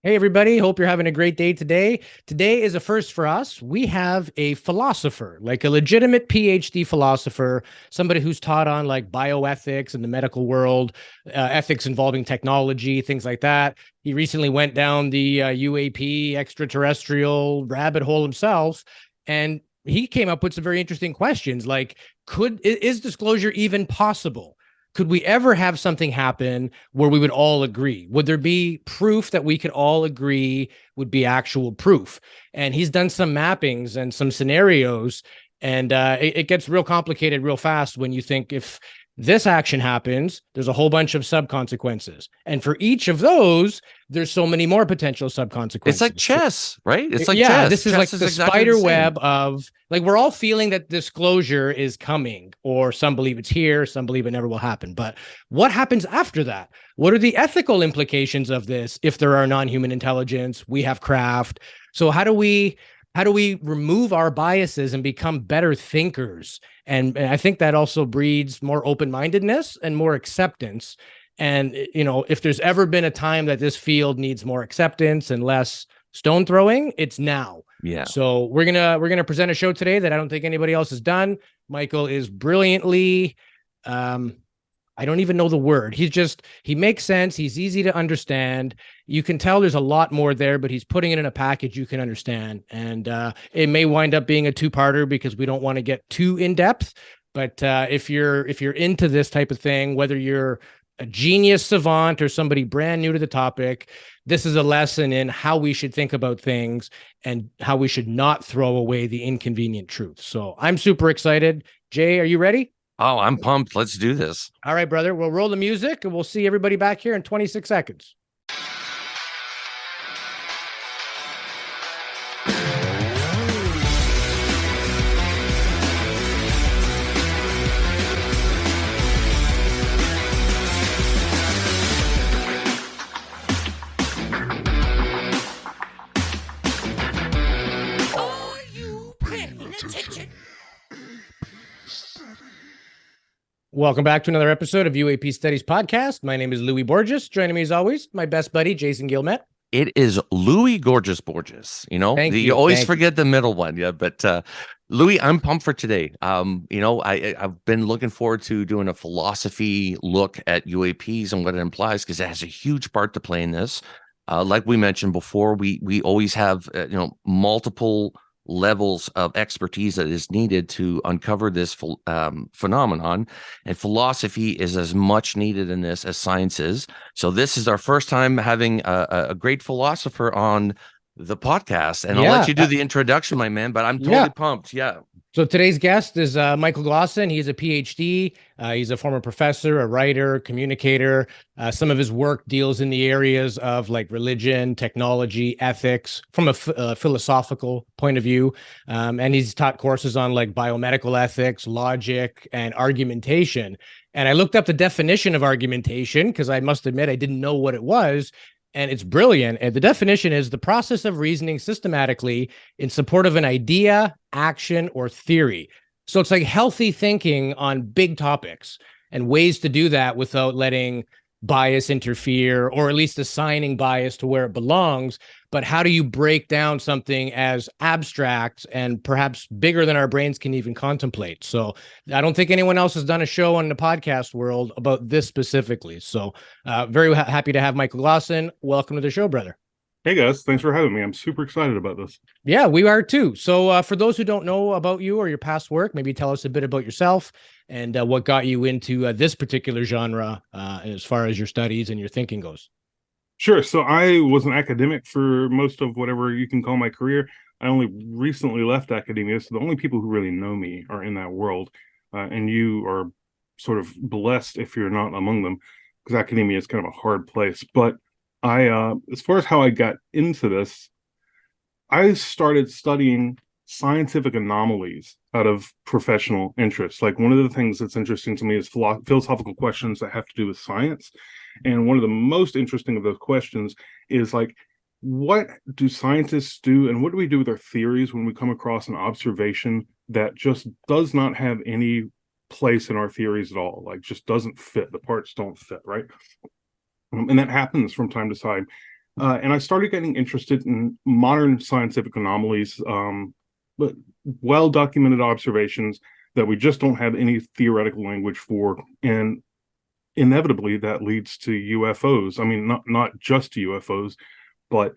Hey, everybody. Hope you're having a great day today. Today is a first for us. We have a philosopher, like a legitimate PhD philosopher, somebody who's taught on like bioethics in the medical world, ethics involving technology, things like that. He recently went down the UAP extraterrestrial rabbit hole himself, and he came up with some very interesting questions like, is disclosure even possible? Could we ever have something happen where we would all agree? Would there be proof that we could all agree would be actual proof? And he's done some mappings and some scenarios, and it gets real complicated real fast when you think if this action happens, there's a whole bunch of sub consequences. And for each of those, there's so many more potential sub consequences. It's like chess, right? It's like yeah, chess. this is chess like is the exactly spider the same. web of like we're all feeling that disclosure is coming, or some believe it's here, some believe it never will happen. But what happens after that? What are the ethical implications of this if there are non-human intelligence? We have craft. So how do we remove our biases and become better thinkers? And I think that also breeds more open-mindedness and more acceptance. And, if there's ever been a time that this field needs more acceptance and less stone throwing, it's now. Yeah. So we're gonna present a show today that I don't think anybody else has done. Michael is brilliantly, I don't even know the word. He makes sense. He's easy to understand. You can tell there's a lot more there, but he's putting it in a package you can understand. And it may wind up being a two-parter because we don't want to get too in depth. But if you're into this type of thing, whether you're a genius savant or somebody brand new to the topic, this is a lesson in how we should think about things and how we should not throw away the inconvenient truth. So I'm super excited. Jay, are you ready? Oh, I'm pumped. Let's do this. All right, brother. We'll roll the music and we'll see everybody back here in 26 seconds. Welcome back to another episode of UAP Studies Podcast. My name is Louis Borges. Joining me as always, my best buddy, Jason Gilmet. It is Louis Gorgeous Borges. You always forget the middle one. Yeah. But Louis, I'm pumped for today. I've been looking forward to doing a philosophy look at UAPs and what it implies, because it has a huge part to play in this. Like we mentioned before, we always have, multiple levels of expertise that is needed to uncover this phenomenon, and philosophy is as much needed in this as science is. So this is our first time having a great philosopher on the podcast, and I'll let you do the introduction, my man, but I'm totally pumped. Yeah. So today's guest is Michael Glawson. He's a PhD. He's a former professor, a writer, communicator. Some of his work deals in the areas of like religion, technology, ethics from a philosophical point of view. And he's taught courses on like biomedical ethics, logic, and argumentation. And I looked up the definition of argumentation because I must admit I didn't know what it was. And it's brilliant. And the definition is the process of reasoning systematically in support of an idea, action, or theory. So it's like healthy thinking on big topics and ways to do that without letting bias interfere, or at least assigning bias to where it belongs. But how do you break down something as abstract and perhaps bigger than our brains can even contemplate? So I don't think anyone else has done a show on the podcast world about this specifically. So very happy to have Michael Glawson. Welcome to the show, brother. Hey guys, thanks for having me. I'm super excited about this. Yeah, we are too. So for those who don't know about you or your past work, maybe tell us a bit about yourself and what got you into this particular genre as far as your studies and your thinking goes. Sure. So I was an academic for most of whatever you can call my career. I only recently left academia, so the only people who really know me are in that world. And you are sort of blessed if you're not among them, because academia is kind of a hard place. But as far as how I got into this, I started studying scientific anomalies out of professional interest. Like, one of the things that's interesting to me is philosophical questions that have to do with science. And one of the most interesting of those questions is like, what do scientists do and what do we do with our theories when we come across an observation that just does not have any place in our theories at all? Like, just doesn't fit. The parts don't fit, right? And that happens from time to time. And I started getting interested in modern scientific anomalies, but well-documented observations that we just don't have any theoretical language for. And inevitably, that leads to UFOs. I mean, not just UFOs, but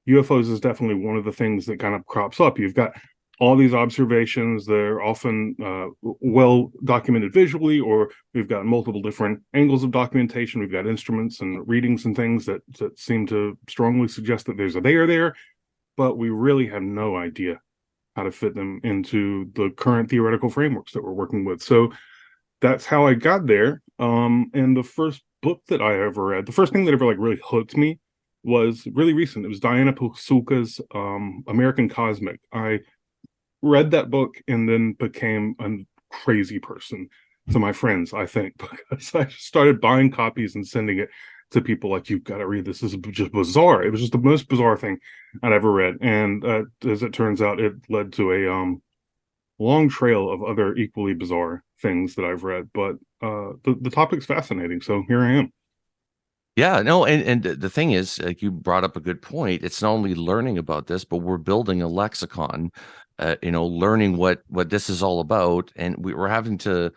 UFOs is definitely one of the things that kind of crops up. You've got all these observations. They're often well documented visually, or we've got multiple different angles of documentation. We've got instruments and readings and things that seem to strongly suggest that there's a there, but we really have no idea how to fit them into the current theoretical frameworks that we're working with. So that's how I got there. And the first book that I ever read, the first thing that ever like really hooked me, was really recent. It was Diana Pasulka's American Cosmic. I read that book and then became a crazy person to my friends, I think, because I started buying copies and sending it to people like, you've got to read this. This is just bizarre. It was just the most bizarre thing I'd ever read. And as it turns out, it led to a long trail of other equally bizarre things that I've read. But the topic's fascinating. So here I am. Yeah, no, and the thing is, like you brought up a good point. It's not only learning about this, but we're building a lexicon, learning what this is all about, and we're having to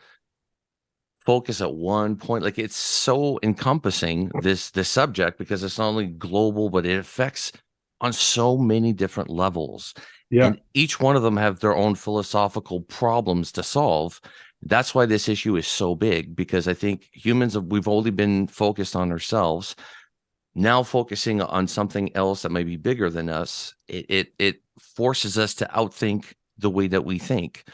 focus at one point. Like, it's so encompassing, this subject, because it's not only global, but it affects on so many different levels. Yeah. And each one of them have their own philosophical problems to solve. That's why this issue is so big, because I think humans, we've only been focused on ourselves. Now focusing on something else that may be bigger than us, it forces us to outthink the way that we think.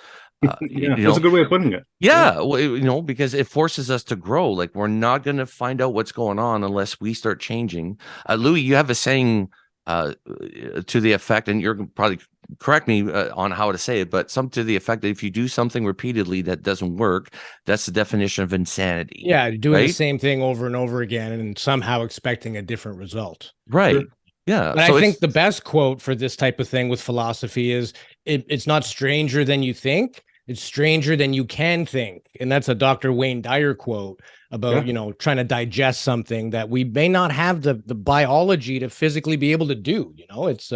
That's a good way of putting it. Yeah, well, because it forces us to grow. Like, we're not going to find out what's going on unless we start changing. Louis, you have a saying to the effect, and you're probably correct me on how to say it, but some to the effect that if you do something repeatedly that doesn't work, that's the definition of insanity. Yeah, doing the same thing over and over again and somehow expecting a different result. Right. Sure. Yeah. But so I think the best quote for this type of thing with philosophy is, it's not stranger than you think, it's stranger than you can think. And that's a Dr. Wayne Dyer quote about, trying to digest something that we may not have the biology to physically be able to do. It's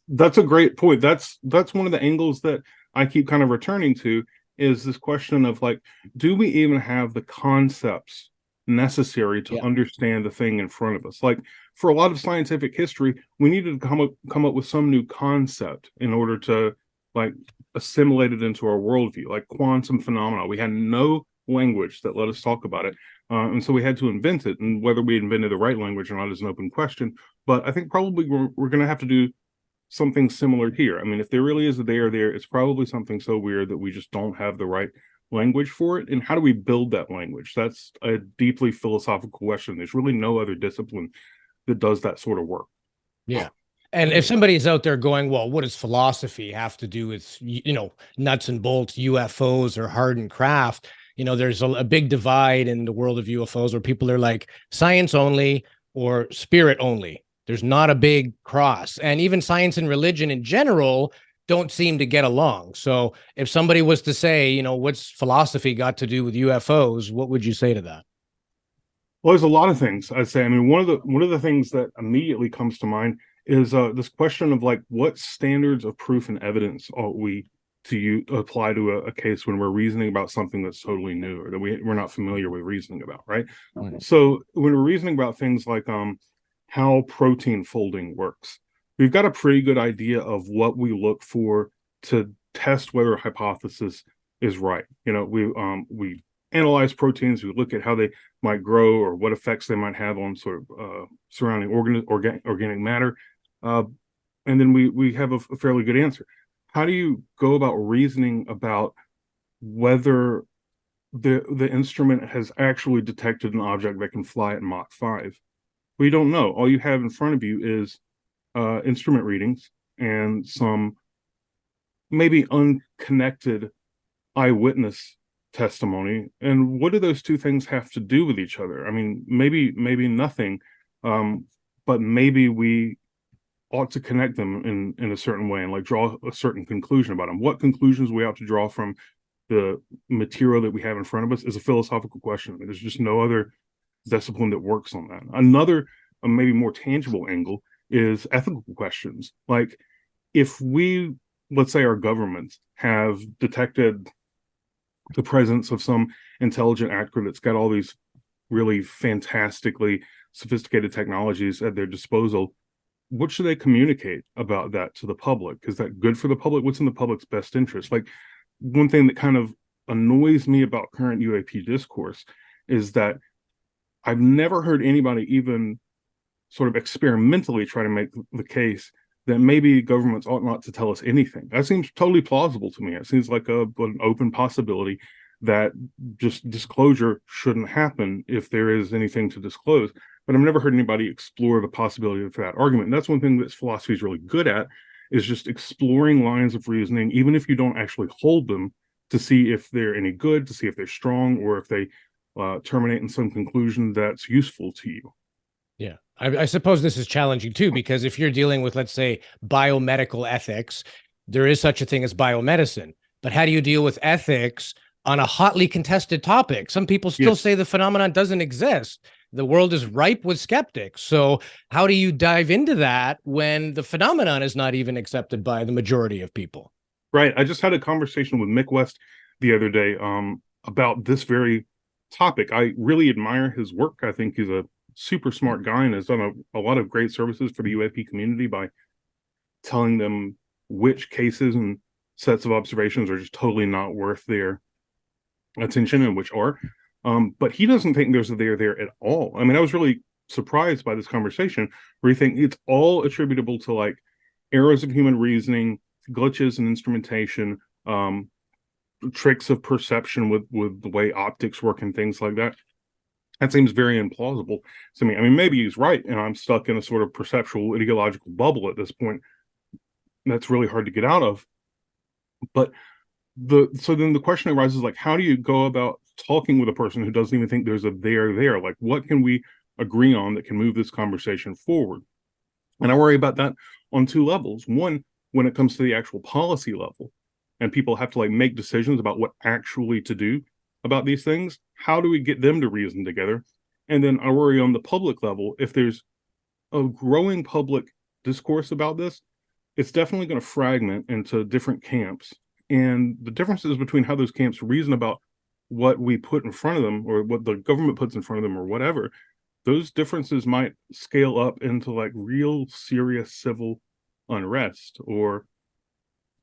that's a great point. That's one of the angles that I keep kind of returning to, is this question of, like, do we even have the concepts necessary to understand the thing in front of us? Like, for a lot of scientific history, we needed to come up with some new concept in order to, like, assimilate it into our worldview, like quantum phenomena. We had no language that let us talk about it. And so we had to invent it. And whether we invented the right language or not is an open question. But I think probably we're going to have to do something similar here. I mean, if there really is a there, it's probably something so weird that we just don't have the right language for it. And how do we build that language? That's a deeply philosophical question. There's really no other discipline that does that sort of work. Yeah. And if somebody's out there going, well, what does philosophy have to do with, nuts and bolts, UFOs or hard and craft? There's a big divide in the world of UFOs where people are like science only or spirit only. There's not a big cross. And even science and religion in general don't seem to get along. So if somebody was to say, what's philosophy got to do with UFOs, what would you say to that? Well, there's a lot of things I'd say. I mean, one of the things that immediately comes to mind is this question of, like, what standards of proof and evidence ought we to apply to a case when we're reasoning about something that's totally new or that we're not familiar with reasoning about, right? Okay. So when we're reasoning about things like how protein folding works, we've got a pretty good idea of what we look for to test whether a hypothesis is right. We analyze proteins, we look at how they might grow or what effects they might have on sort of surrounding organic matter, and then we have a fairly good answer. How do you go about reasoning about whether the instrument has actually detected an object that can fly at Mach 5? Well, you don't know. All you have in front of you is instrument readings and some maybe unconnected eyewitness testimony. And what do those two things have to do with each other? I mean, maybe nothing, but maybe we ought to connect them in a certain way and, like, draw a certain conclusion about them. What conclusions we ought to draw from the material that we have in front of us is a philosophical question. There's just no other discipline that works on that. Another maybe more tangible angle is ethical questions. Like, if we, let's say our governments have detected the presence of some intelligent actor that's got all these really fantastically sophisticated technologies at their disposal, what should they communicate about that to the public? Is that good for the public? What's in the public's best interest? Like, one thing that kind of annoys me about current UAP discourse is that I've never heard anybody even sort of experimentally try to make the case that maybe governments ought not to tell us anything. That seems totally plausible to me. It seems like an open possibility that just disclosure shouldn't happen if there is anything to disclose. But I've never heard anybody explore the possibility of that argument. And that's one thing that philosophy is really good at, is just exploring lines of reasoning, even if you don't actually hold them, to see if they're any good, to see if they're strong, or if they terminate in some conclusion that's useful to you. Yeah. I suppose this is challenging too, because if you're dealing with, let's say, biomedical ethics, there is such a thing as biomedicine. But how do you deal with ethics on a hotly contested topic? Some people still say the phenomenon doesn't exist. The world is ripe with skeptics. So how do you dive into that when the phenomenon is not even accepted by the majority of people? Right. I just had a conversation with Mick West the other day about this very topic. I really admire his work. I think he's a super smart guy and has done a lot of great services for the UAP community by telling them which cases and sets of observations are just totally not worth their attention and which are. But he doesn't think there's a there at all. I mean, I was really surprised by this conversation where he thinks it's all attributable to like errors of human reasoning, glitches in instrumentation, tricks of perception with the way optics work and things like that. That seems very implausible to me. I mean, maybe he's right, and I'm stuck in a sort of perceptual ideological bubble at this point. That's really hard to get out of. But so then the question arises, like, how do you go about talking with a person who doesn't even think there's a there? Like, what can we agree on that can move this conversation forward? And I worry about that on two levels. One, when it comes to the actual policy level, and people have to like make decisions about what actually to do about these things, how do we get them to reason together? And then I worry on the public level, if there's a growing public discourse about this, it's definitely going to fragment into different camps. And the differences between how those camps reason about what we put in front of them or what the government puts in front of them or whatever, those differences might scale up into like real serious civil unrest or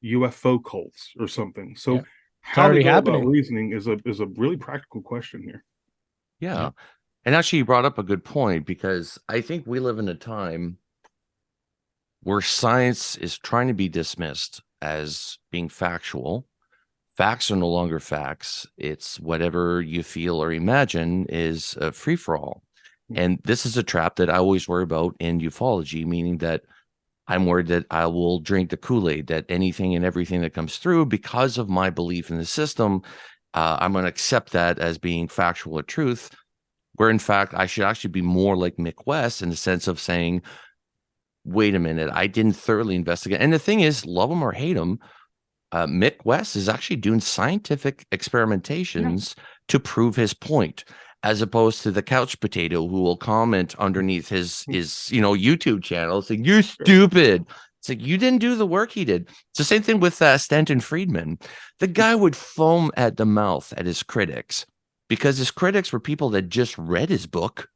UFO cults or something. So how to go about reasoning is a really practical question here. Yeah. And actually you brought up a good point, because I think we live in a time where science is trying to be dismissed as being factual. Facts are no longer facts. It's whatever you feel or imagine is a free-for-all. And this is a trap that I always worry about in ufology, meaning that I'm worried that I will drink the Kool-Aid, that anything and everything that comes through, because of my belief in the system, I'm going to accept that as being factual or truth, where in fact I should actually be more like Mick West in the sense of saying, wait a minute, I didn't thoroughly investigate. And the thing is, love him or hate him, Mick West is actually doing scientific experimentations to prove his point, as opposed to the couch potato who will comment underneath his YouTube channel saying, you're stupid. It's like, you didn't do the work he did. It's the same thing with Stanton Friedman. The guy would foam at the mouth at his critics because his critics were people that just read his book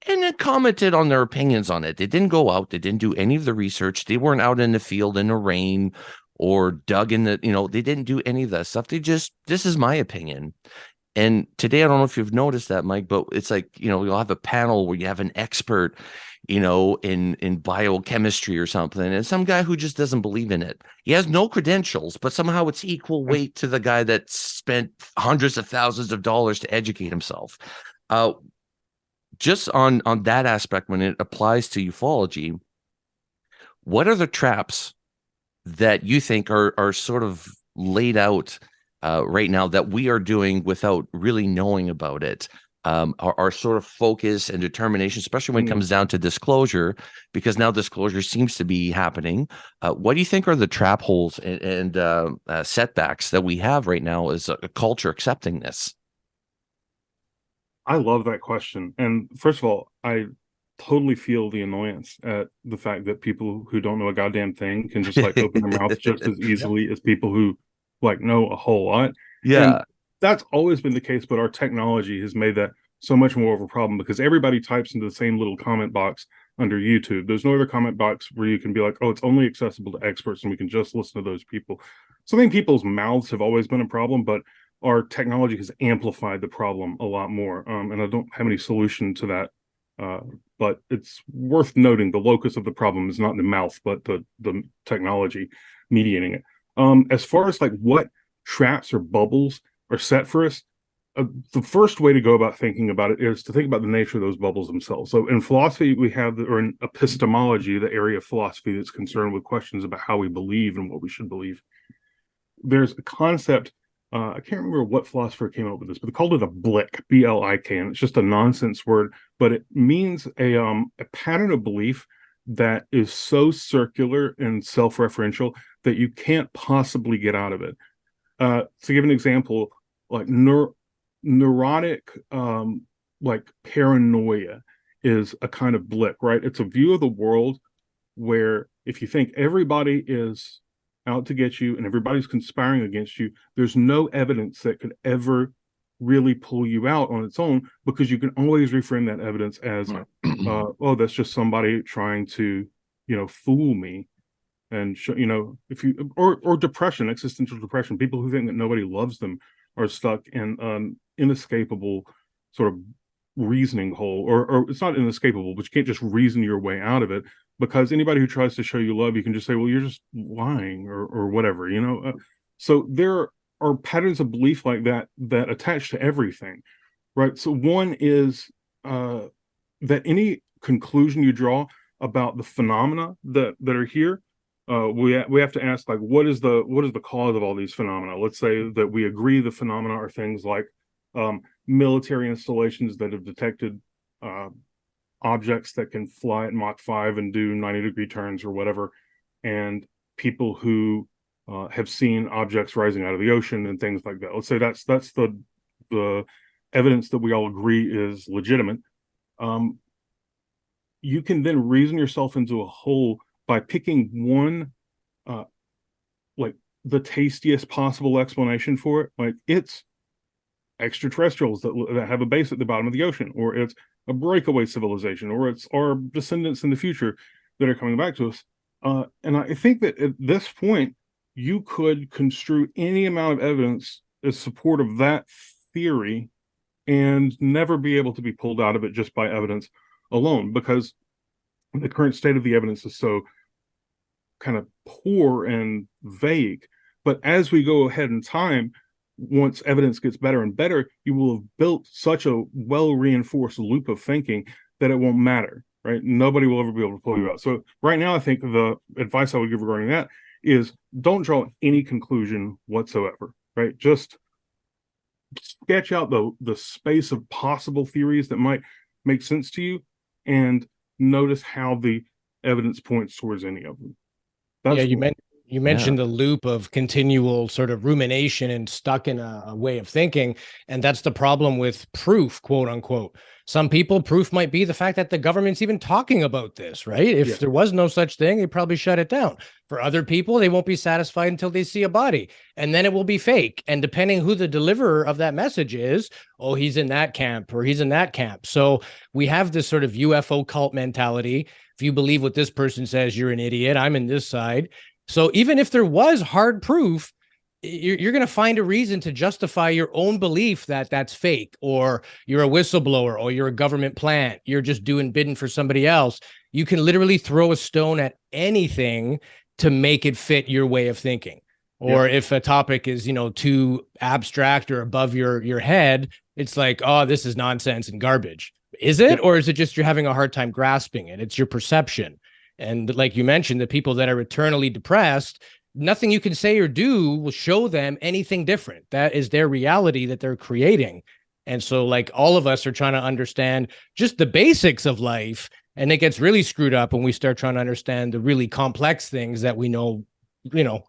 and then commented on their opinions on it. They didn't go out. They didn't do any of the research. They weren't out in the field in the rain or dug in the, they didn't do any of that stuff. They just, this is my opinion. And today, I don't know if you've noticed that, Mike, but it's like, you'll have a panel where you have an expert, in biochemistry or something, and some guy who just doesn't believe in it. He has no credentials, but somehow it's equal weight to the guy that spent hundreds of thousands of dollars to educate himself. Just on that aspect, when it applies to ufology, what are the traps that you think are sort of laid out right now that we are doing without really knowing about it? Our sort of focus and determination, especially when it comes down to disclosure, because now disclosure seems to be happening. What do you think are the trap holes and setbacks that we have right now as a culture accepting this? I love that question. And first of all, I totally feel the annoyance at the fact that people who don't know a goddamn thing can just like open their mouth just as easily as people who like know a whole lot. Yeah. And that's always been the case, but our technology has made that so much more of a problem because everybody types into the same little comment box under YouTube. There's no other comment box where you can be like, oh, it's only accessible to experts and we can just listen to those people. So I think people's mouths have always been a problem, but our technology has amplified the problem a lot more. And I don't have any solution to that. But it's worth noting the locus of the problem is not the mouth, but the technology mediating it. As far as like what traps or bubbles are set for us, the first way to go about thinking about it is to think about the nature of those bubbles themselves. So in philosophy, we have, or in epistemology, the area of philosophy that's concerned with questions about how we believe and what we should believe. There's a concept, I can't remember what philosopher came up with this, but they called it a blick, B-L-I-K, and it's just a nonsense word, but it means a pattern of belief that is so circular and self-referential that you can't possibly get out of it. To give an example, like neurotic like paranoia is a kind of blick, right? It's a view of the world where if you think everybody is out to get you and everybody's conspiring against you, there's no evidence that could ever really pull you out on its own, because you can always reframe that evidence as oh, that's just somebody trying to, fool me. And if you or depression, existential depression, people who think that nobody loves them are stuck in inescapable sort of reasoning hole, or it's not inescapable, but you can't just reason your way out of it, because anybody who tries to show you love, you can just say, well, you're just lying or whatever, so there are patterns of belief like that attach to everything, right? So one is that any conclusion you draw about the phenomena that are here, we have to ask, like, what is the cause of all these phenomena? Let's say that we agree the phenomena are things like military installations that have detected objects that can fly at Mach 5 and do 90-degree turns or whatever, and people who have seen objects rising out of the ocean and things like that. Let's say that's the evidence that we all agree is legitimate. You can then reason yourself into a hole by picking one, like the tastiest possible explanation for it. Like, it's extraterrestrials that have a base at the bottom of the ocean, or it's a breakaway civilization, or it's our descendants in the future that are coming back to us. And I think that at this point, you could construe any amount of evidence as support of that theory and never be able to be pulled out of it just by evidence alone, because the current state of the evidence is so kind of poor and vague. But as we go ahead in time, once evidence gets better and better, you will have built such a well-reinforced loop of thinking that it won't matter, right? Nobody will ever be able to pull you out. So right now, I think the advice I would give regarding that is don't draw any conclusion whatsoever, right? Just sketch out the space of possible theories that might make sense to you, and notice how the evidence points towards any of them. You mentioned the loop of continual sort of rumination and stuck in a way of thinking. And that's the problem with proof, quote unquote. Some people, proof might be the fact that the government's even talking about this, right? If there was no such thing, they'd probably shut it down. For other people, they won't be satisfied until they see a body, and then it will be fake. And depending who the deliverer of that message is, oh, he's in that camp or he's in that camp. So we have this sort of UFO cult mentality. If you believe what this person says, you're an idiot. I'm in this side. So even if there was hard proof, you're going to find a reason to justify your own belief that that's fake, or you're a whistleblower, or you're a government plant. You're just doing bidding for somebody else. You can literally throw a stone at anything to make it fit your way of thinking. Or if a topic is, too abstract or above your head, it's like, oh, this is nonsense and garbage. Is it? Or is it just you're having a hard time grasping it? It's your perception. And like you mentioned, the people that are eternally depressed, nothing you can say or do will show them anything different. That is their reality that they're creating. And so, like, all of us are trying to understand just the basics of life, and it gets really screwed up when we start trying to understand the really complex things that we know,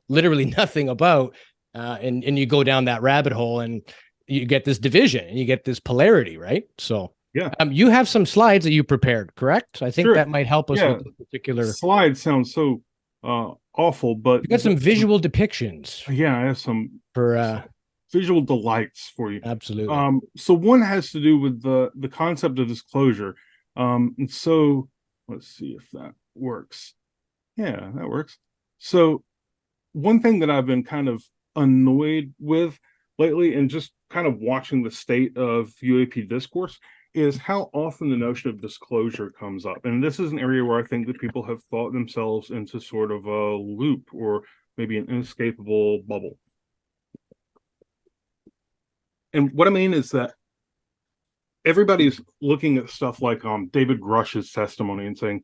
literally nothing about. And you go down that rabbit hole and you get this division and you get this polarity, right? So Yeah. You have some slides that you prepared, correct? I think Sure. that might help us with this particular. Slides sound so awful, but you got some visual depictions. Yeah, I have some visual delights for you. Absolutely. So one has to do with the concept of disclosure. And so let's see if that works. Yeah, that works. So one thing that I've been kind of annoyed with lately, and just kind of watching the state of UAP discourse, is how often the notion of disclosure comes up. And this is an area where I think that people have thought themselves into sort of a loop, or maybe an inescapable bubble. And what I mean is that everybody's looking at stuff like David Grush's testimony and saying,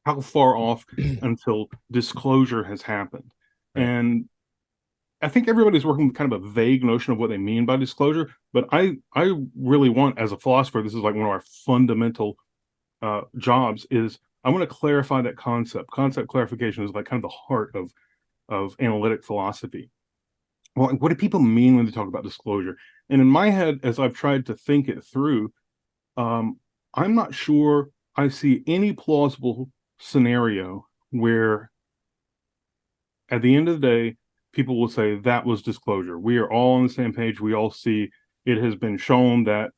how far off until disclosure has happened? Right. And I think everybody's working with kind of a vague notion of what they mean by disclosure, but I really want, as a philosopher, this is like one of our fundamental jobs, is I want to clarify that concept. Concept clarification is like kind of the heart of analytic philosophy. Well, what do people mean when they talk about disclosure? And in my head, as I've tried to think it through, I'm not sure I see any plausible scenario where at the end of the day, people will say that was disclosure. We are all on the same page. We all see it has been shown that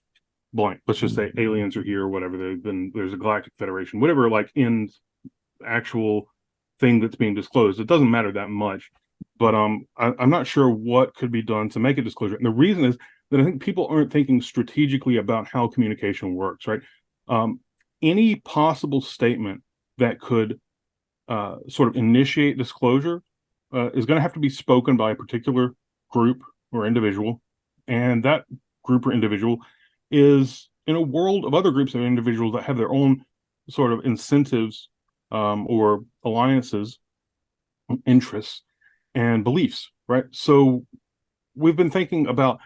blank. Let's just say aliens are here or whatever. There's a galactic federation, whatever, like in actual thing that's being disclosed. It doesn't matter that much, but I'm not sure what could be done to make a disclosure. And the reason is that I think people aren't thinking strategically about how communication works, right? Any possible statement that could sort of initiate disclosure is going to have to be spoken by a particular group or individual, and that group or individual is in a world of other groups of individuals that have their own sort of incentives or alliances, interests, and beliefs, right? So we've been thinking about,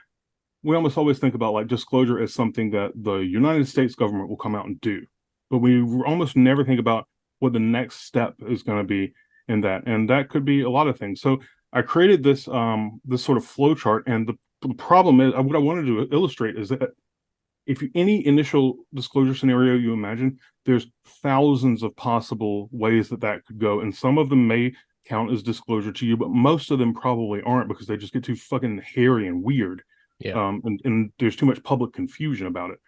we almost always think about like disclosure as something that the United States government will come out and do, but we almost never think about what the next step is going to be in that, and that could be a lot of things. So I created this this sort of flow chart, and the problem is, what I wanted to illustrate is that if any initial disclosure scenario you imagine, there's thousands of possible ways that could go, and some of them may count as disclosure to you, but most of them probably aren't, because they just get too fucking hairy and weird. Yeah. And there's too much public confusion about it.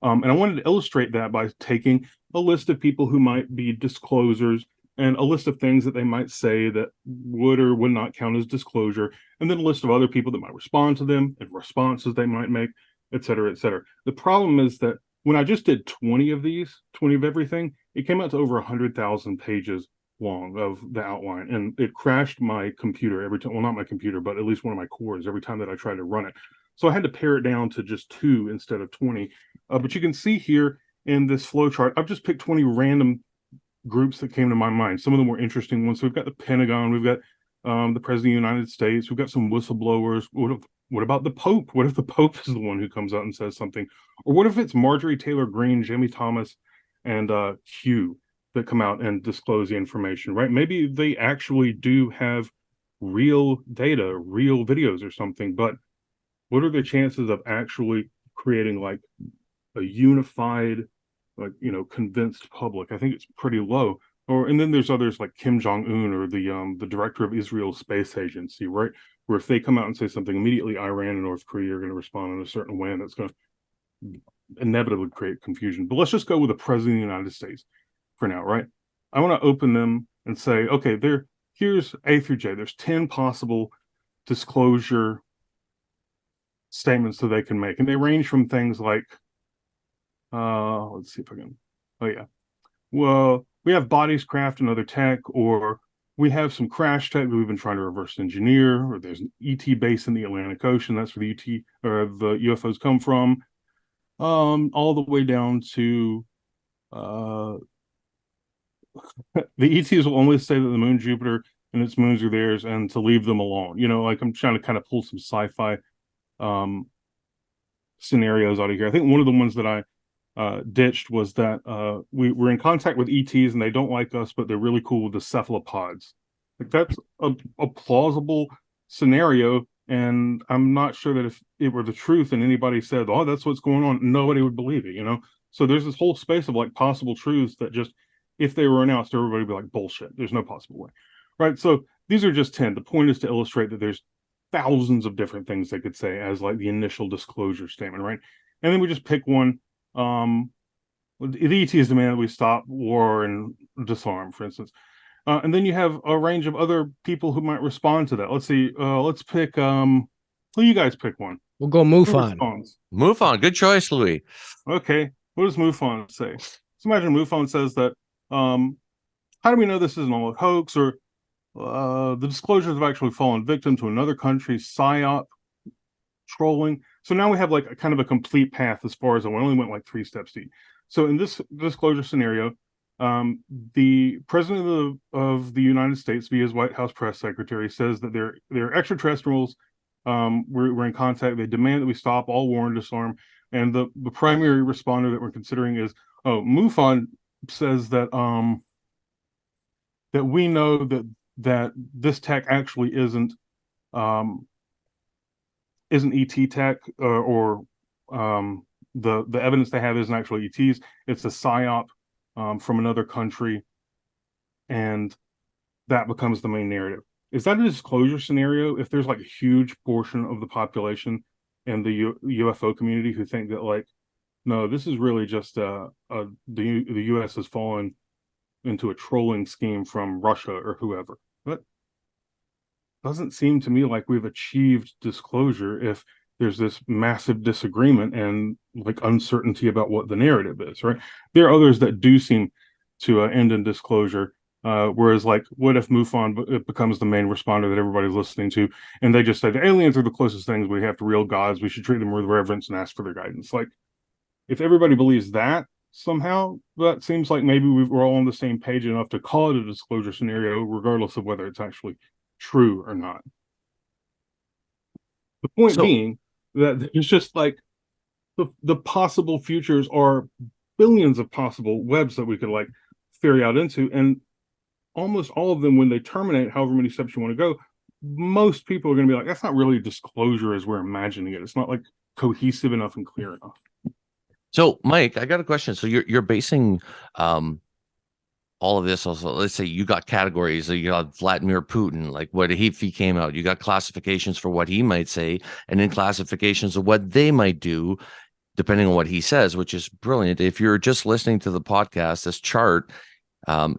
And I wanted to illustrate that by taking a list of people who might be disclosers, and a list of things that they might say that would or would not count as disclosure, and then a list of other people that might respond to them, and responses they might make, et cetera, et cetera. The problem is that when I just did 20 of these, 20 of everything, it came out to over 100,000 pages long of the outline, and it crashed my computer every time. Well, not my computer, but at least one of my cores every time that I tried to run it. So I had to pare it down to just 2 instead of 20. But you can see here in this flow chart, I've just picked 20 random groups that came to my mind. Some of them were interesting ones. So we've got the Pentagon, we've got the President of the United States, we've got some whistleblowers. What about the Pope? What if the Pope is the one who comes out and says something? Or what if it's Marjorie Taylor Greene, Jamie Thomas, and Hugh that come out and disclose the information, right? Maybe they actually do have real data, real videos or something, but what are the chances of actually creating like a unified, like, convinced public? I think it's pretty low. And then there's others like Kim Jong-un, or the director of Israel's space agency, right? Where if they come out and say something, immediately Iran and North Korea are going to respond in a certain way, and that's going to inevitably create confusion. But let's just go with the President of the United States for now, right? I want to open them and say, okay, here's A through J. There's 10 possible disclosure statements that they can make, and they range from things like, let's see if I can. Oh yeah, well, we have bodies, craft, and other tech, or we have some crash tech that we've been trying to reverse engineer, or there's an ET base in the Atlantic Ocean. That's where the ET or the UFOs come from. All the way down to the ETs will only say that the moon, Jupiter, and its moons are theirs, and to leave them alone. Like I'm trying to kind of pull some sci-fi scenarios out of here. I think one of the ones that I ditched was that we're in contact with ETs and they don't like us, but they're really cool with the cephalopods. Like that's a plausible scenario And I'm not sure that if it were the truth and anybody said, oh, that's what's going on, nobody would believe it, you know? So there's this whole space of like possible truths that just, if they were announced, everybody would be like, bullshit. There's no possible way. Right. So these are just 10. The point is to illustrate that there's thousands of different things they could say as like the initial disclosure statement, right? And then we just pick one. The ETs demand that we stop war and disarm, for instance. And then you have a range of other people who might respond to that. Let's see. Let's pick. Well, you guys pick one. We'll go MUFON. MUFON. Good choice, Louis. Okay. What does MUFON say? So imagine MUFON says that. How do we know this isn't all a hoax, or the disclosures have actually fallen victim to another country's psyop trolling? So now we have like a kind of a complete path as far as I only went like 3 steps deep. So in this disclosure scenario, the president of the United States, via his White House press secretary, says that they're extraterrestrials. We're in contact. They demand that we stop all war and disarm. And the primary responder that we're considering is, MUFON says that that we know that this tech actually isn't ET tech, or the evidence they have isn't actually ETs. It's a psyop from another country, and that becomes the main narrative. Is that a disclosure scenario if there's like a huge portion of the population and the UFO community who think that like, no, this is really just the U.S. has fallen into a trolling scheme from Russia or whoever? That doesn't seem to me like we've achieved disclosure if there's this massive disagreement and like uncertainty about what the narrative is, right? There are others that do seem to end in disclosure. Whereas like, what if MUFON becomes the main responder that everybody's listening to, and they just say the aliens are the closest things we have to real gods, we should treat them with reverence and ask for their guidance? Like, if everybody believes that, somehow that seems like maybe we're all on the same page enough to call it a disclosure scenario, regardless of whether it's actually true or not. The point being that it's just like the possible futures are billions of possible webs that we could like ferry out into, and almost all of them, when they terminate however many steps you want to go, most people are going to be like, that's not really disclosure as we're imagining it. It's not like cohesive enough and clear enough. So, Mike, I got a question. So you're basing all of this also, let's say you got categories, you got Vladimir Putin, like what if he came out, you got classifications for what he might say, and then classifications of what they might do, depending on what he says, which is brilliant. If you're just listening to the podcast, this chart,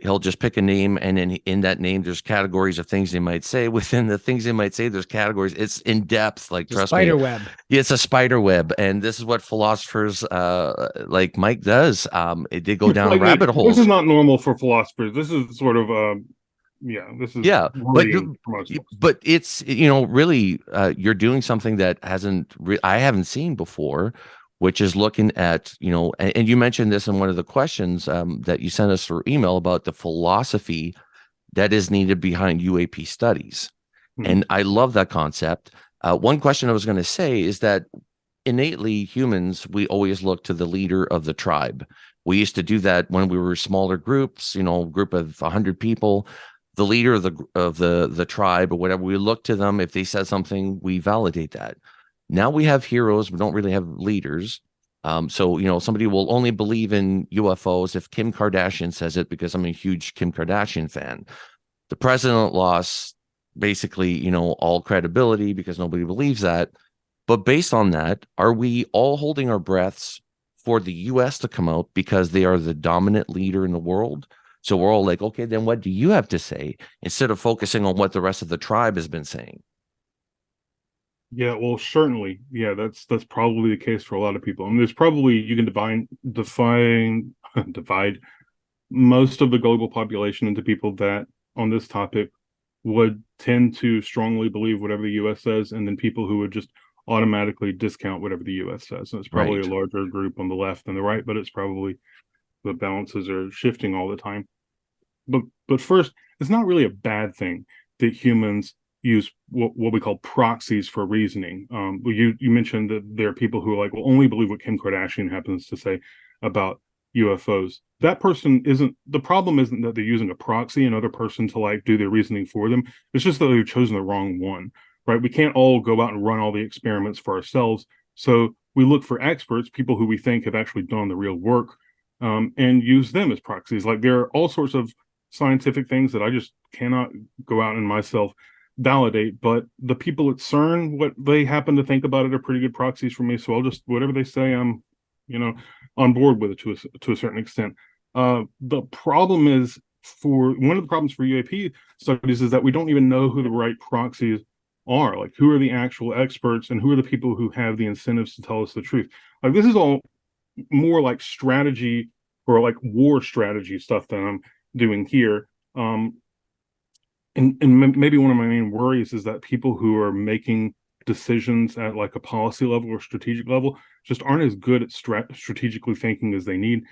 he'll just pick a name, and then in that name, there's categories of things they might say. Within the things they might say, there's categories. It's in depth, like trust me. Spider web. Yeah, it's a spider web, and this is what philosophers like Mike does. It did go down rabbit holes. This is not normal for philosophers. This is sort of but it's really you're doing something that I haven't seen before, which is looking at, and you mentioned this in one of the questions that you sent us through email about the philosophy that is needed behind UAP studies. Mm-hmm. And I love that concept. One question I was going to say is that innately humans, we always look to the leader of the tribe. We used to do that when we were smaller groups, group of 100 people, the leader of the tribe or whatever, we look to them. If they said something, we validate that. Now we have heroes. We don't really have leaders. So, somebody will only believe in UFOs if Kim Kardashian says it, because I'm a huge Kim Kardashian fan. The president lost basically, all credibility because nobody believes that. But based on that, are we all holding our breaths for the U.S. to come out because they are the dominant leader in the world? So we're all like, okay, then what do you have to say, instead of focusing on what the rest of the tribe has been saying? Yeah, well, certainly. Yeah, that's probably the case for a lot of people. I mean, there's probably, you can divide most of the global population into people that on this topic would tend to strongly believe whatever the U.S. says, and then people who would just automatically discount whatever the U.S. says. And it's probably a larger group on the left than the right, but it's probably the balances are shifting all the time. But first, it's not really a bad thing that humans use what we call proxies for reasoning. You mentioned that there are people who are like, will only believe what Kim Kardashian happens to say about UFOs. That person the problem isn't that they're using a proxy, another person to like do their reasoning for them. It's just that they've chosen the wrong one, right? We can't all go out and run all the experiments for ourselves. So we look for experts, people who we think have actually done the real work, and use them as proxies. Like there are all sorts of scientific things that I just cannot go out and myself validate, but the people at CERN, what they happen to think about it are pretty good proxies for me. So I'll just, whatever they say, I'm, on board with it to a certain extent. The problem is, one of the problems for UAP studies is that we don't even know who the right proxies are. Like, who are the actual experts and who are the people who have the incentives to tell us the truth? Like, this is all more like strategy or like war strategy stuff that I'm doing here. And maybe one of my main worries is that people who are making decisions at like a policy level or strategic level just aren't as good at strategically thinking as they need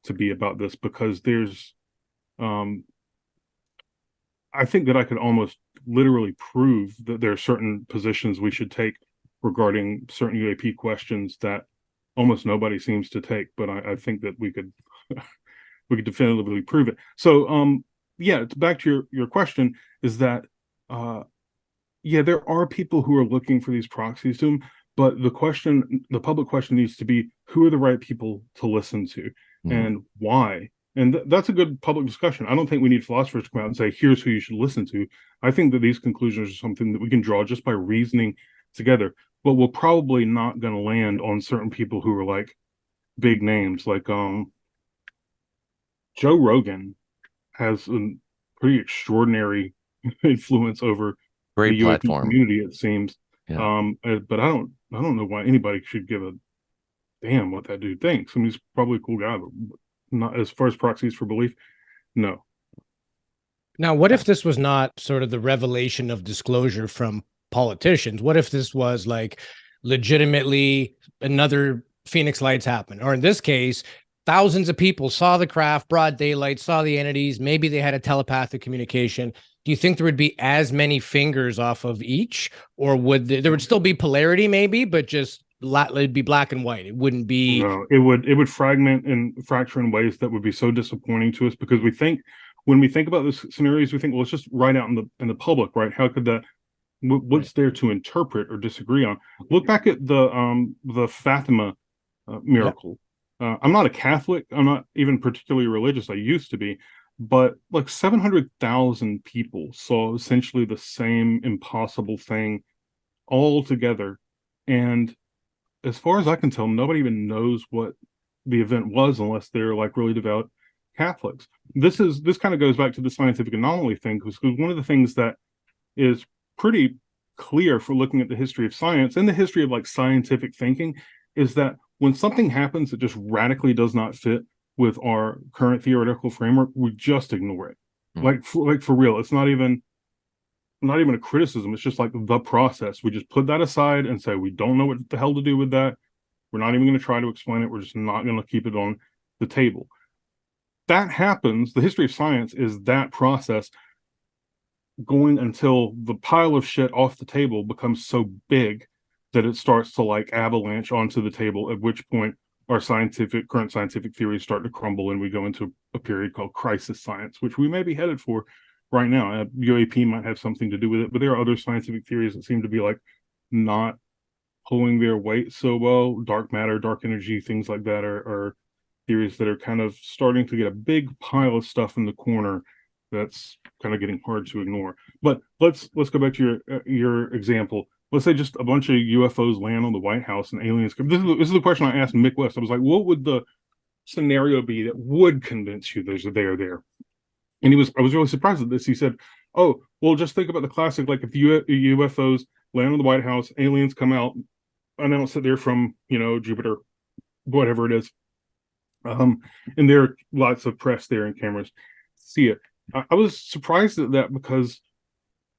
to be about this, because there's I think that I could almost literally prove that there are certain positions we should take regarding certain UAP questions that almost nobody seems to take, but I think that we could we could definitively prove it. So yeah, back to your question, is that yeah, there are people who are looking for these proxies to them, but the public question needs to be, who are the right people to listen to and why? And that's a good public discussion. I don't think we need philosophers to come out and say, here's who you should listen to. I think that these conclusions are something that we can draw just by reasoning together, but we're probably not going to land on certain people who are like big names. Like Joe Rogan has a pretty extraordinary influence over Great the UAP platform community, it seems. Yeah. But I don't know why anybody should give a damn what that dude thinks. I mean, he's probably a cool guy, but not as far as proxies for belief. No. Now, what if this was not sort of the revelation of disclosure from politicians? What if this was like legitimately another Phoenix Lights happen? Or in this case, thousands of people saw the craft, broad daylight, saw the entities. Maybe they had a telepathic communication. Do you think there would be as many fingers off of each, or would there would still be polarity maybe, but just it'd be black and white? It wouldn't be. No, it would fragment and fracture in ways that would be so disappointing to us, because when we think about those scenarios, we think, well, it's just right out in the public, right? How could that? What's there to interpret or disagree on? Look back at the Fatima miracle. Yeah. I'm not a Catholic. I'm not even particularly religious. I used to be, but like 700,000 people saw essentially the same impossible thing all together, and as far as I can tell, nobody even knows what the event was unless they're like really devout Catholics. This kind of goes back to the scientific anomaly thing, because one of the things that is pretty clear for looking at the history of science and the history of like scientific thinking is that when something happens that just radically does not fit with our current theoretical framework, we just ignore it. Like for real, it's not even a criticism. It's just like the process. We just put that aside and say, we don't know what the hell to do with that. We're not even going to try to explain it. We're just not going to keep it on the table. That happens. The history of science is that process going until the pile of shit off the table becomes so big that it starts to like avalanche onto the table, at which point our current scientific theories start to crumble and we go into a period called crisis science, which we may be headed for right now. UAP might have something to do with it, but there are other scientific theories that seem to be like not pulling their weight so well. Dark matter, dark energy, things like that are theories that are kind of starting to get a big pile of stuff in the corner that's kind of getting hard to ignore. But let's go back to your example. Let's say just a bunch of UFOs land on the White House and aliens come. This is the question I asked Mick West. I was like, what would the scenario be that would convince you they are there? And I was really surprised at this. He said, oh, well, just think about the classic, like if UFOs land on the White House, aliens come out, announce that they're from, Jupiter, whatever it is. And there are lots of press there and cameras see it. I was surprised at that, because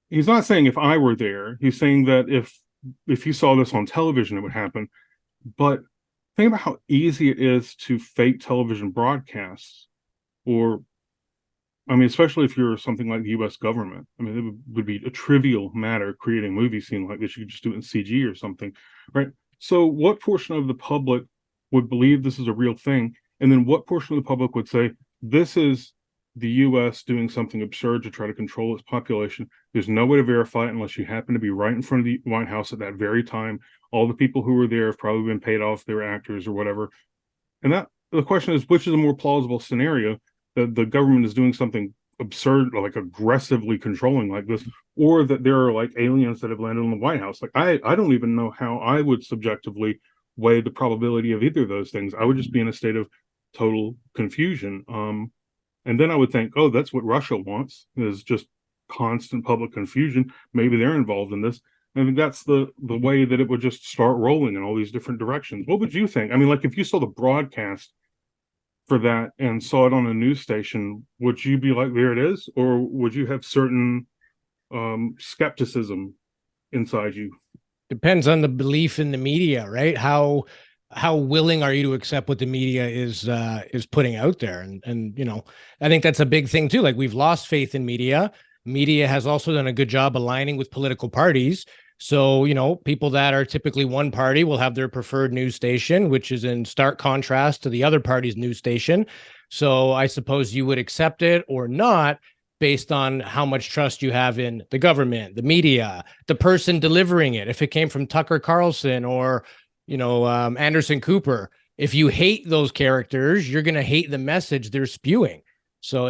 he's not saying if I were there. He's saying that if you saw this on television, it would happen. But think about how easy it is to fake television broadcasts, or I mean, especially if you're something like the U.S. government. I mean, it would be a trivial matter creating a movie scene like this. You could just do it in CG or something, right? So what portion of the public would believe this is a real thing? And then what portion of the public would say, this is the U.S. doing something absurd to try to control its population. There's no way to verify it unless you happen to be right in front of the White House at that very time. All the people who were there have probably been paid off, they're actors or whatever. And that the question is, which is a more plausible scenario, that the government is doing something absurd, like aggressively controlling like this, or that there are like aliens that have landed on the White House? Like I don't even know how I would subjectively weigh the probability of either of those things. I would just be in a state of total confusion. And then I would think, oh, that's what Russia wants, is just constant public confusion. Maybe they're involved in this. I mean, that's the way that it would just start rolling in all these different directions. What would you think? I mean, like if you saw the broadcast for that and saw it on a news station, would you be like, there it is? Or would you have certain skepticism inside you? Depends on the belief in the media, right? How willing are you to accept what the media is putting out there? And you know, I think that's a big thing too. Like we've lost faith in media. Media has also done a good job aligning with political parties. So, you know, people that are typically one party will have their preferred news station, which is in stark contrast to the other party's news station. So I suppose you would accept it or not based on how much trust you have in the government, the media, the person delivering it. If it came from Tucker Carlson or, you know, Anderson Cooper, if you hate those characters, you're going to hate the message they're spewing. So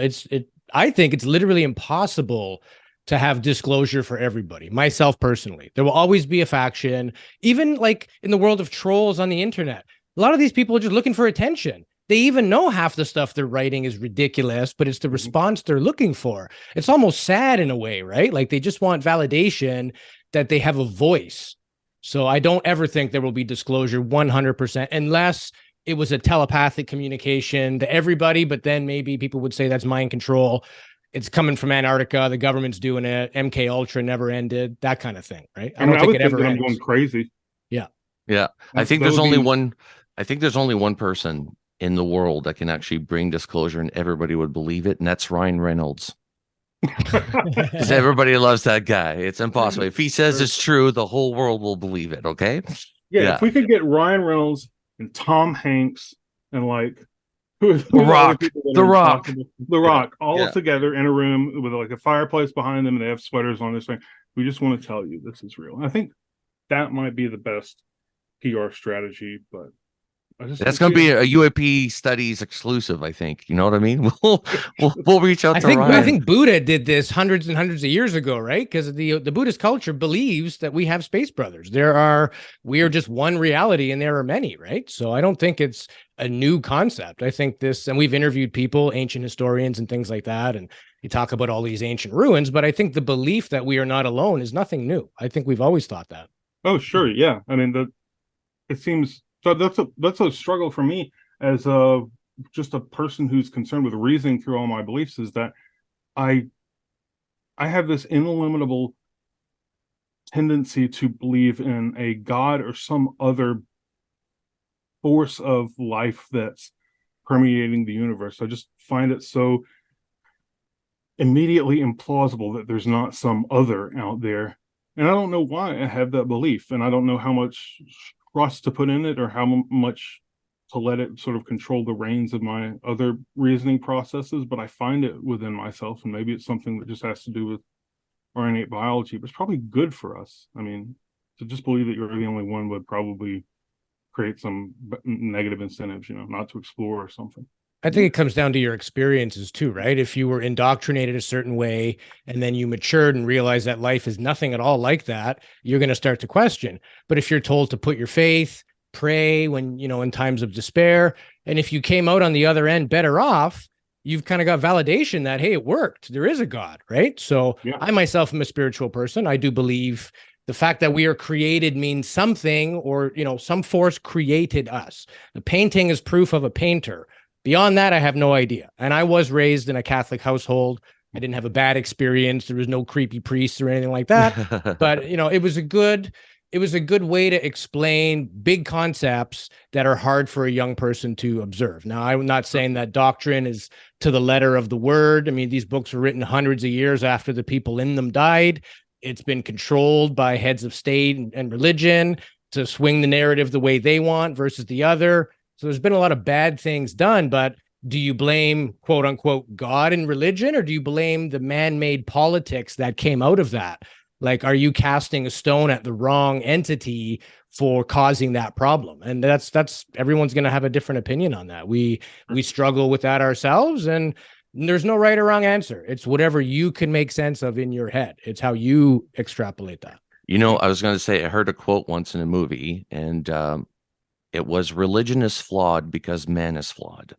I think it's literally impossible to have disclosure for everybody. Myself personally, there will always be a faction, even like in the world of trolls on the internet. A lot of these people are just looking for attention. They even know half the stuff they're writing is ridiculous, but it's the response they're looking for. It's almost sad in a way, right? Like they just want validation that they have a voice. So I don't ever think there will be disclosure 100% unless it was a telepathic communication to everybody, but then maybe people would say that's mind control. It's coming from Antarctica. The government's doing it. MK Ultra never ended. That kind of thing, right? I don't think it ever ends. I'm going crazy. Yeah. I think there's only one. I think there's only one person in the world that can actually bring disclosure, and everybody would believe it, and that's Ryan Reynolds. Because everybody loves that guy. It's impossible. If he says it's true, the whole world will believe it. Okay. Yeah. If we could get Ryan Reynolds and Tom Hanks and like The Rock, all together in a room with like a fireplace behind them, and they have sweaters on this thing. We just want to tell you this is real. I think that might be the best PR strategy, but that's going to be a UAP Studies exclusive. I think, you know what I mean. We'll reach out to Ryan. I think Buddha did this hundreds and hundreds of years ago, right? Because the Buddhist culture believes that we have space brothers. We are just one reality, and there are many, right? So I don't think it's a new concept. I think and we've interviewed people, ancient historians and things like that, and you talk about all these ancient ruins, but I think the belief that we are not alone is nothing new. I think we've always thought that. Oh, sure. Yeah. I mean, it seems so that's a struggle for me as just a person who's concerned with reasoning through all my beliefs, is that I have this ineliminable tendency to believe in a God or some other force of life that's permeating the universe. I just find it so immediately implausible that there's not some other out there. And I don't know why I have that belief, and I don't know how much trust to put in it or how much to let it sort of control the reins of my other reasoning processes, but I find it within myself, and maybe it's something that just has to do with our innate biology, but it's probably good for us. I mean, to just believe that you're the only one would probably create some negative incentives, not to explore or something. I think it comes down to your experiences too, right? If you were indoctrinated a certain way and then you matured and realized that life is nothing at all like that, you're going to start to question. But if you're told to put your faith, pray when, in times of despair, and if you came out on the other end better off, you've kind of got validation that, hey, it worked. There is a God, right? So yeah. I myself am a spiritual person. I do believe the fact that we are created means something, or, some force created us. The painting is proof of a painter. Beyond that, I have no idea. And I was raised in a Catholic household. I didn't have a bad experience. There was no creepy priests or anything like that. But, it was a good way to explain big concepts that are hard for a young person to observe. Now, I'm not saying that doctrine is to the letter of the word. I mean, these books were written hundreds of years after the people in them died. It's been controlled by heads of state and religion to swing the narrative the way they want versus the other. So there's been a lot of bad things done, but do you blame quote unquote God and religion, or do you blame the man-made politics that came out of that? Like, are you casting a stone at the wrong entity for causing that problem? And that's everyone's going to have a different opinion on that. We struggle with that ourselves, and there's no right or wrong answer. It's whatever you can make sense of in your head. It's how you extrapolate that. You know, I was going to say, I heard a quote once in a movie, and it was, religion is flawed because man is flawed.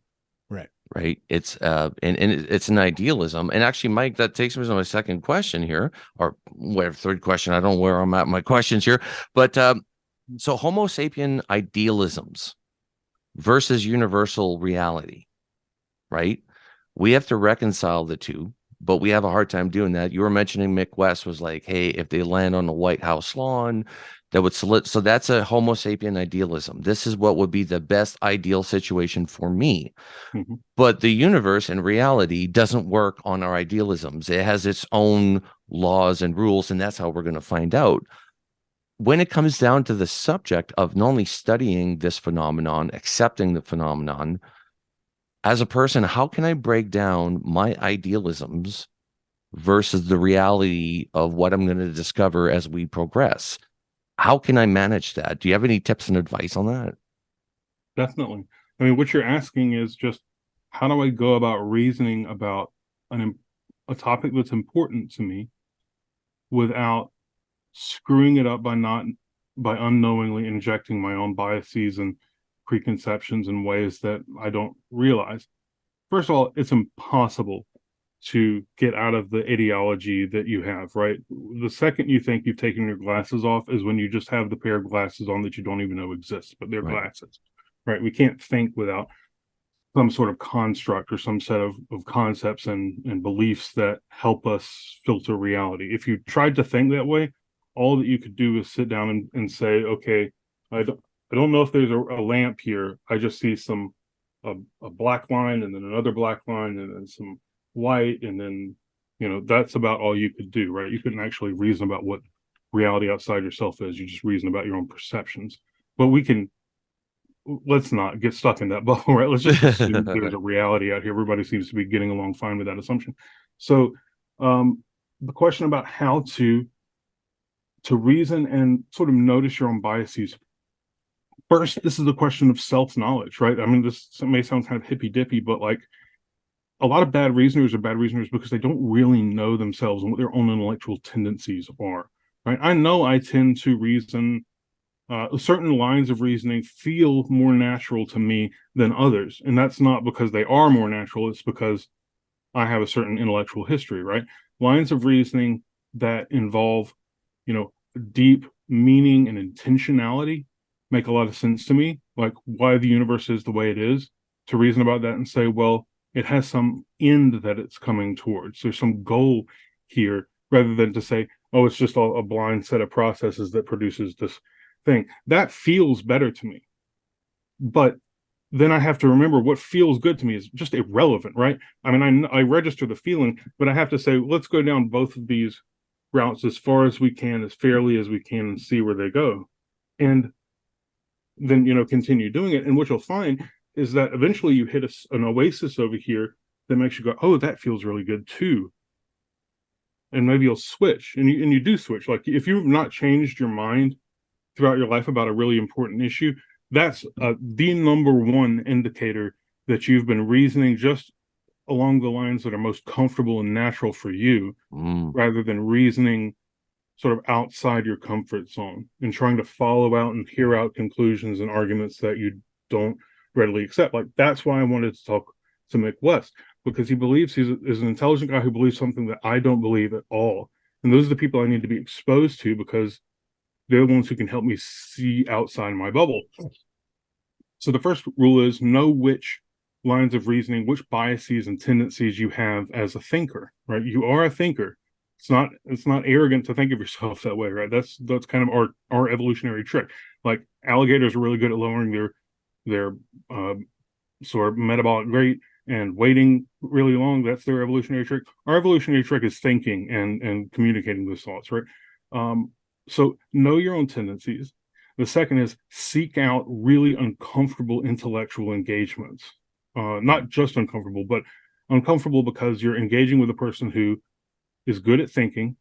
Right. It's and it's an idealism. And actually, Mike, that takes me to my second question here, or whatever, third question. I don't know where I'm at my questions here, but so Homo sapien idealisms versus universal reality, right? We have to reconcile the two, but we have a hard time doing that. You were mentioning Mick West was like, hey, if they land on the White House lawn, that would so that's a Homo sapien idealism. This is what would be the best ideal situation for me. Mm-hmm. But the universe and reality doesn't work on our idealisms. It has its own laws and rules, and that's how we're going to find out. When it comes down to the subject of not only studying this phenomenon, accepting the phenomenon, as a person, how can I break down my idealisms versus the reality of what I'm going to discover as we progress? How can I manage that? Do you have any tips and advice on that? Definitely. I mean, what you're asking is just, how do I go about reasoning about a topic that's important to me without screwing it up by unknowingly injecting my own biases and preconceptions in ways that I don't realize? First of all, it's impossible to get out of the ideology that you have, right? The second you think you've taken your glasses off is when you just have the pair of glasses on that you don't even know exist, but they're glasses, right? We can't think without some sort of construct or some set of concepts and beliefs that help us filter reality. If you tried to think that way, all that you could do is sit down and say, okay, I don't know if there's a lamp here. I just see a black line and then another black line and then some white, and then that's about all you could do, right? You couldn't actually reason about what reality outside yourself is. You just reason about your own perceptions. But let's not get stuck in that bubble, right? Let's just assume there's a reality out here. Everybody seems to be getting along fine with that assumption. So the question about how to reason and sort of notice your own biases. First, this is a question of self-knowledge, right? I mean, this may sound kind of hippy-dippy, but like, a lot of bad reasoners are bad reasoners because they don't really know themselves and what their own intellectual tendencies are, right? I know I tend to reason, certain lines of reasoning feel more natural to me than others. And that's not because they are more natural. It's because I have a certain intellectual history, right? Lines of reasoning that involve, deep meaning and intentionality make a lot of sense to me, like why the universe is the way it is, to reason about that and say, well, it has some end that it's coming towards. There's some goal here, rather than to say, oh, it's just a blind set of processes that produces this thing. That feels better to me. But then I have to remember what feels good to me is just irrelevant, right? I mean, I register the feeling, but I have to say, let's go down both of these routes as far as we can, as fairly as we can, and see where they go. And then, continue doing it. And what you'll find is that eventually you hit an oasis over here that makes you go, oh, that feels really good too. And maybe you'll switch, and you do switch. Like, if you've not changed your mind throughout your life about a really important issue, that's the number one indicator that you've been reasoning just along the lines that are most comfortable and natural for you, rather than reasoning sort of outside your comfort zone and trying to follow out and hear out conclusions and arguments that you don't readily accept. Like, that's why I wanted to talk to Mick West, because he believes he's an intelligent guy who believes something that I don't believe at all. And those are the people I need to be exposed to, because they're the ones who can help me see outside my bubble. So the first rule is know which lines of reasoning, which biases and tendencies you have as a thinker, right? You are a thinker. It's not arrogant to think of yourself that way, right? That's kind of our evolutionary trick. Like, alligators are really good at lowering their sort of metabolic rate and waiting really long. That's their evolutionary trick. Our evolutionary trick is thinking and communicating those thoughts, right? So know your own tendencies. The second is seek out really uncomfortable intellectual engagements. not just uncomfortable, but uncomfortable because you're engaging with a person who is good at thinking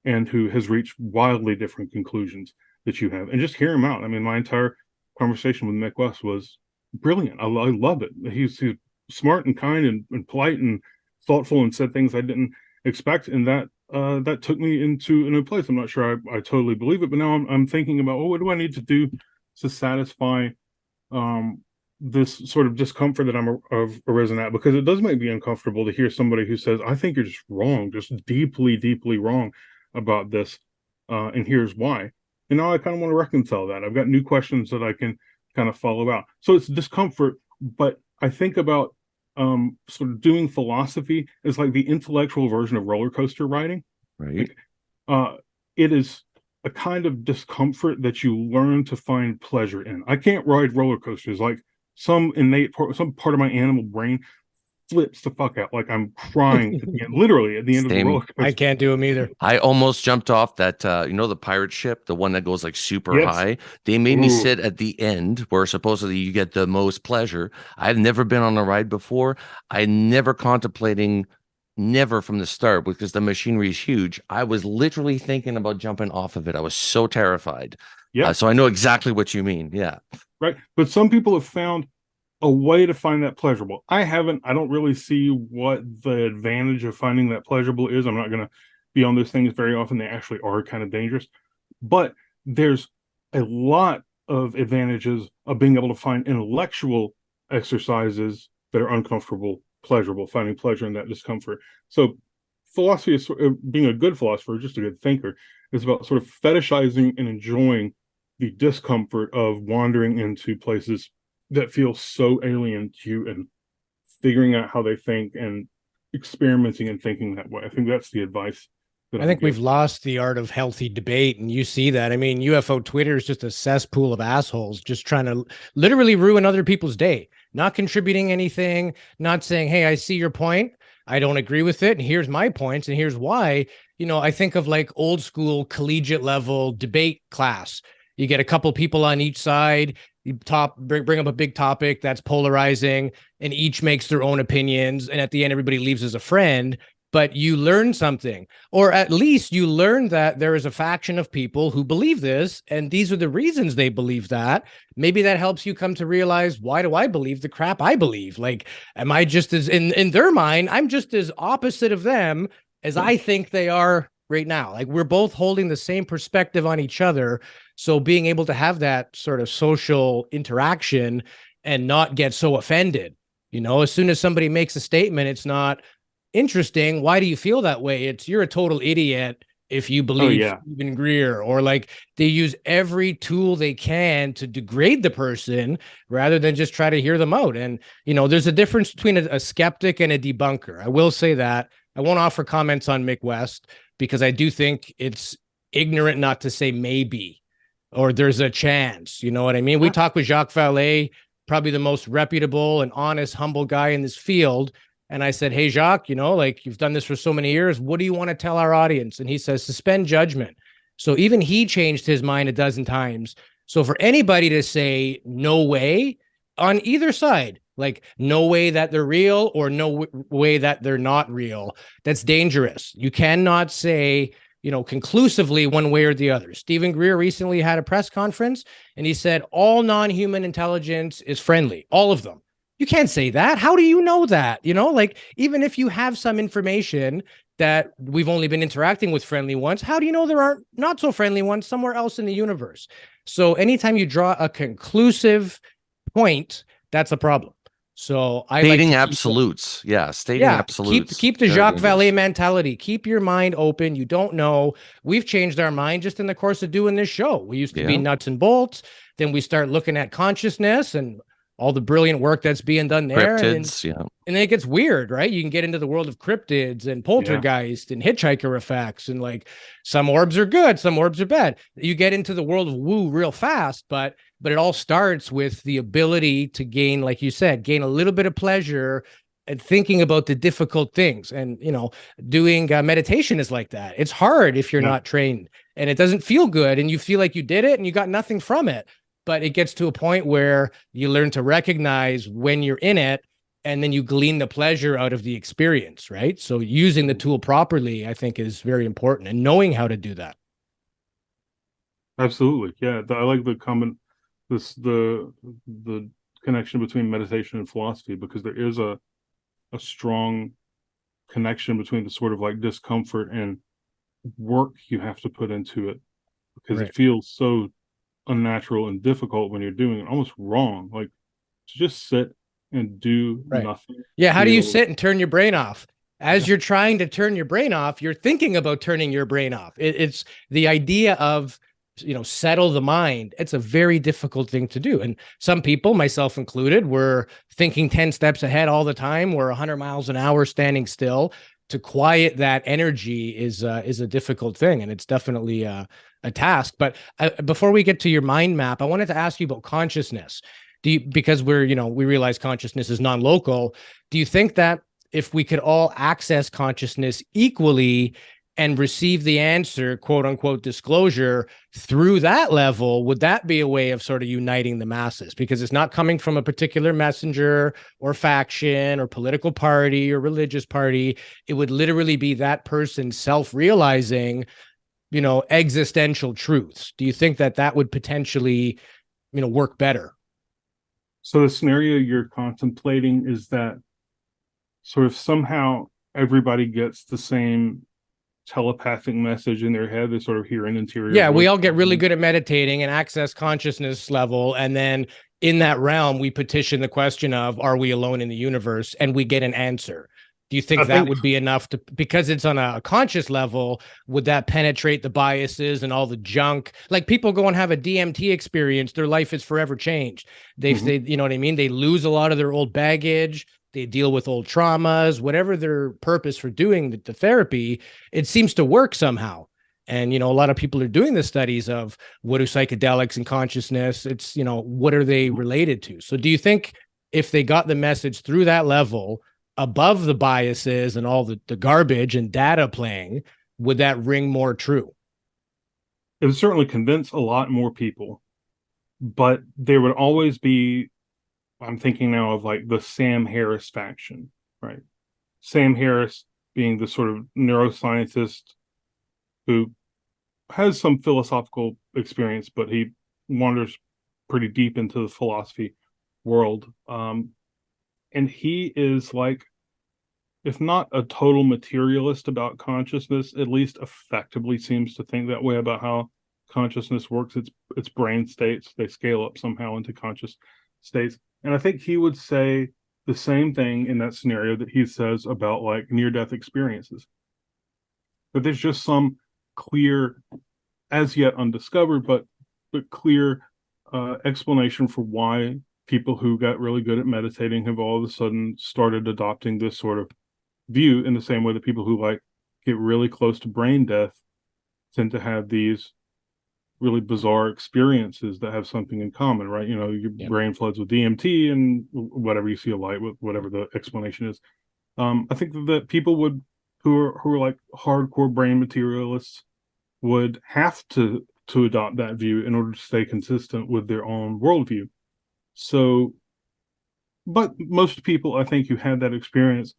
and who has reached wildly different conclusions that you have. And just hear him out. I mean, my entire conversation with Mick West was brilliant. I love it. He's smart and kind and polite and thoughtful and said things I didn't expect. And that took me into a new place. I'm not sure I totally believe it, but now I'm thinking about, what do I need to do to satisfy this sort of discomfort that I've arisen at? Because it does make me uncomfortable to hear somebody who says, I think you're just wrong, just deeply, deeply wrong about this. And here's why. And now I kind of want to reconcile that. I've got new questions that I can kind of follow out. So it's discomfort, but I think about sort of doing philosophy is like the intellectual version of roller coaster riding. Right. It is a kind of discomfort that you learn to find pleasure in. I can't ride roller coasters. Like some part of my animal brain flips the fuck out. Like I'm crying at the end, literally at the end of the roller coaster. I can't do them either. I almost jumped off that, the pirate ship, the one that goes like super high. They made me sit at the end where supposedly you get the most pleasure. I've never been on a ride before. I never contemplating, never from the start, because the machinery is huge. I was literally thinking about jumping off of it. I was so terrified. Yeah. So I know exactly what you mean. Yeah. Right. But some people have found a way to find that pleasurable. I haven't. I don't really see what the advantage of finding that pleasurable is. I'm not going to be on those things very often. They actually are kind of dangerous. But there's a lot of advantages of being able to find intellectual exercises that are uncomfortable, pleasurable, finding pleasure in that discomfort. So philosophy is being a good philosopher, just a good thinker, is about sort of fetishizing and enjoying the discomfort of wandering into places that feel so alien to you and figuring out how they think and experimenting and thinking that way. I think that's the advice. I think we've lost the art of healthy debate, and you see that. I mean, UFO Twitter is just a cesspool of assholes just trying to literally ruin other people's day, not contributing anything, not saying, hey, I see your point. I don't agree with it. And here's my points. And here's why. I think of like old school collegiate level debate class. You get a couple people on each side. You bring up a big topic that's polarizing, and each makes their own opinions. And at the end, everybody leaves as a friend, but you learn something, or at least you learn that there is a faction of people who believe this, and these are the reasons they believe that. Maybe that helps you come to realize, why do I believe the crap I believe? Like, am I just as in their mind, I'm just as opposite of them as I think they are right now. Like, we're both holding the same perspective on each other. So being able to have that sort of social interaction and not get so offended, as soon as somebody makes a statement, it's not interesting. Why do you feel that way? It's, you're a total idiot if you believe Stephen Greer, or like they use every tool they can to degrade the person rather than just try to hear them out. And, there's a difference between a skeptic and a debunker. I will say that. I won't offer comments on Mick West because I do think it's ignorant not to say maybe, or there's a chance, you know what I mean? We talked with Jacques Vallée, probably the most reputable and honest, humble guy in this field. And I said, hey, Jacques, like you've done this for so many years. What do you want to tell our audience? And he says, suspend judgment. So even he changed his mind a dozen times. So for anybody to say no way on either side, like no way that they're real or no way that they're not real, that's dangerous. You cannot say, conclusively one way or the other. Stephen Greer recently had a press conference and he said all non-human intelligence is friendly, all of them. You can't say that. How do you know that? Like, even if you have some information that we've only been interacting with friendly ones, how do you know there aren't not so friendly ones somewhere else in the universe? So anytime you draw a conclusive point, that's a problem. So stating absolutes. Stating absolutes. Keep the Jacques Vallée mentality. Keep your mind open. You don't know. We've changed our mind just in the course of doing this show. We used to be nuts and bolts. Then we start looking at consciousness and all the brilliant work that's being done there. Cryptids, and then it gets weird, right? You can get into the world of cryptids and poltergeist and hitchhiker effects, and like some orbs are good, some orbs are bad. You get into the world of woo real fast, but it all starts with the ability to gain, like you said, gain a little bit of pleasure and thinking about the difficult things. And, doing meditation is like that. It's hard if you're not trained and it doesn't feel good and you feel like you did it and you got nothing from it. but it gets to a point where you learn to recognize when you're in it, and then you glean the pleasure out of the experience, right? So using the tool properly, I think, is very important, and knowing how to do that. Absolutely. Yeah. I like the connection between meditation and philosophy, because there is a strong connection between the sort of like discomfort and work you have to put into it, because it feels so unnatural and difficult when you're doing it almost wrong. Like, to just sit and do nothing. Yeah. How do you sit and turn your brain off? As you're trying to turn your brain off, you're thinking about turning your brain off. It's the idea of, settle the mind. It's a very difficult thing to do. And some people, myself included, were thinking 10 steps ahead all the time. We're 100 miles an hour standing still. To quiet that energy is a difficult thing. And it's definitely a task. But before we get to your mind map, I wanted to ask you about consciousness. Because we realize consciousness is non-local. Do you think that if we could all access consciousness equally and receive the answer, quote unquote, disclosure through that level, would that be a way of sort of uniting the masses? Because it's not coming from a particular messenger or faction or political party or religious party. It would literally be that person self-realizing, existential truths. Do you think that would potentially, work better? So the scenario you're contemplating is that sort of somehow everybody gets the same telepathic message in their head. They sort of hear an interior. Yeah, we all get really good at meditating and access consciousness level. And then in that realm, we petition the question of, are we alone in the universe? And we get an answer. Do you think that would be enough to, because it's on a conscious level, would that penetrate the biases and all the junk? Like, people go and have a DMT experience, their life is forever changed. They you know what I mean? They lose a lot of their old baggage. They deal with old traumas, whatever their purpose for doing the therapy, it seems to work somehow. And, a lot of people are doing the studies of what do psychedelics and consciousness, it's, what are they related to? So do you think if they got the message through that level, above the biases and all the garbage and data playing, would that ring more true? It would certainly convince a lot more people, but there would always be, I'm thinking now of like the Sam Harris faction, right? Sam Harris being the sort of neuroscientist who has some philosophical experience, but he wanders pretty deep into the philosophy world. And he is like, if not a total materialist about consciousness, at least effectively seems to think that way about how consciousness works. Its brain states, they scale up somehow into conscious states. And I think he would say the same thing in that scenario that he says about like near-death experiences. But there's just some clear, as yet undiscovered, but clear explanation for why people who got really good at meditating have all of a sudden started adopting this sort of view, in the same way that people who like get really close to brain death tend to have these really bizarre experiences that have something in common, right? Your brain floods with DMT and whatever, you see a light with whatever the explanation is. I think that people who are like hardcore brain materialists would have to adopt that view in order to stay consistent with their own worldview. So, but most people, I think, who had that experience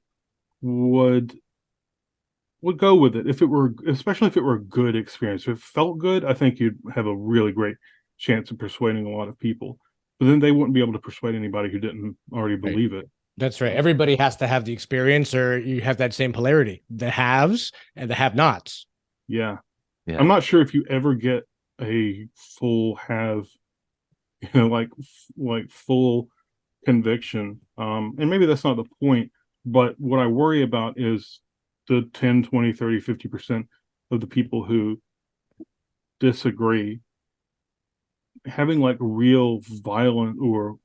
would go with it, especially if it were a good experience. If it felt good, I think you'd have a really great chance of persuading a lot of people. But then they wouldn't be able to persuade anybody who didn't already believe it. That's right. Everybody has to have the experience, or you have that same polarity, the haves and the have-nots. Yeah. I'm not sure if you ever get a full have, like full conviction. And maybe that's not the point, but what I worry about is the 10, 20, 30, 50% of the people who disagree having like real violent or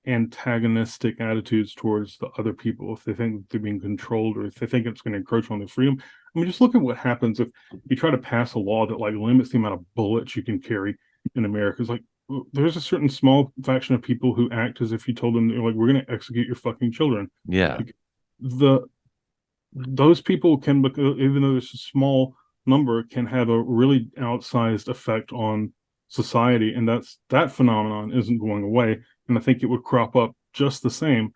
antagonistic attitudes towards the other people, if they think they're being controlled or if they think it's going to encroach on their freedom. I mean, just look at what happens if you try to pass a law that like limits the amount of bullets you can carry in America. It's like, there's a certain small faction of people who act as if you told them, like, we're going to execute your fucking children. Yeah. Like, those people can, even though there's a small number, can have a really outsized effect on society, and that phenomenon isn't going away. And I think it would crop up just the same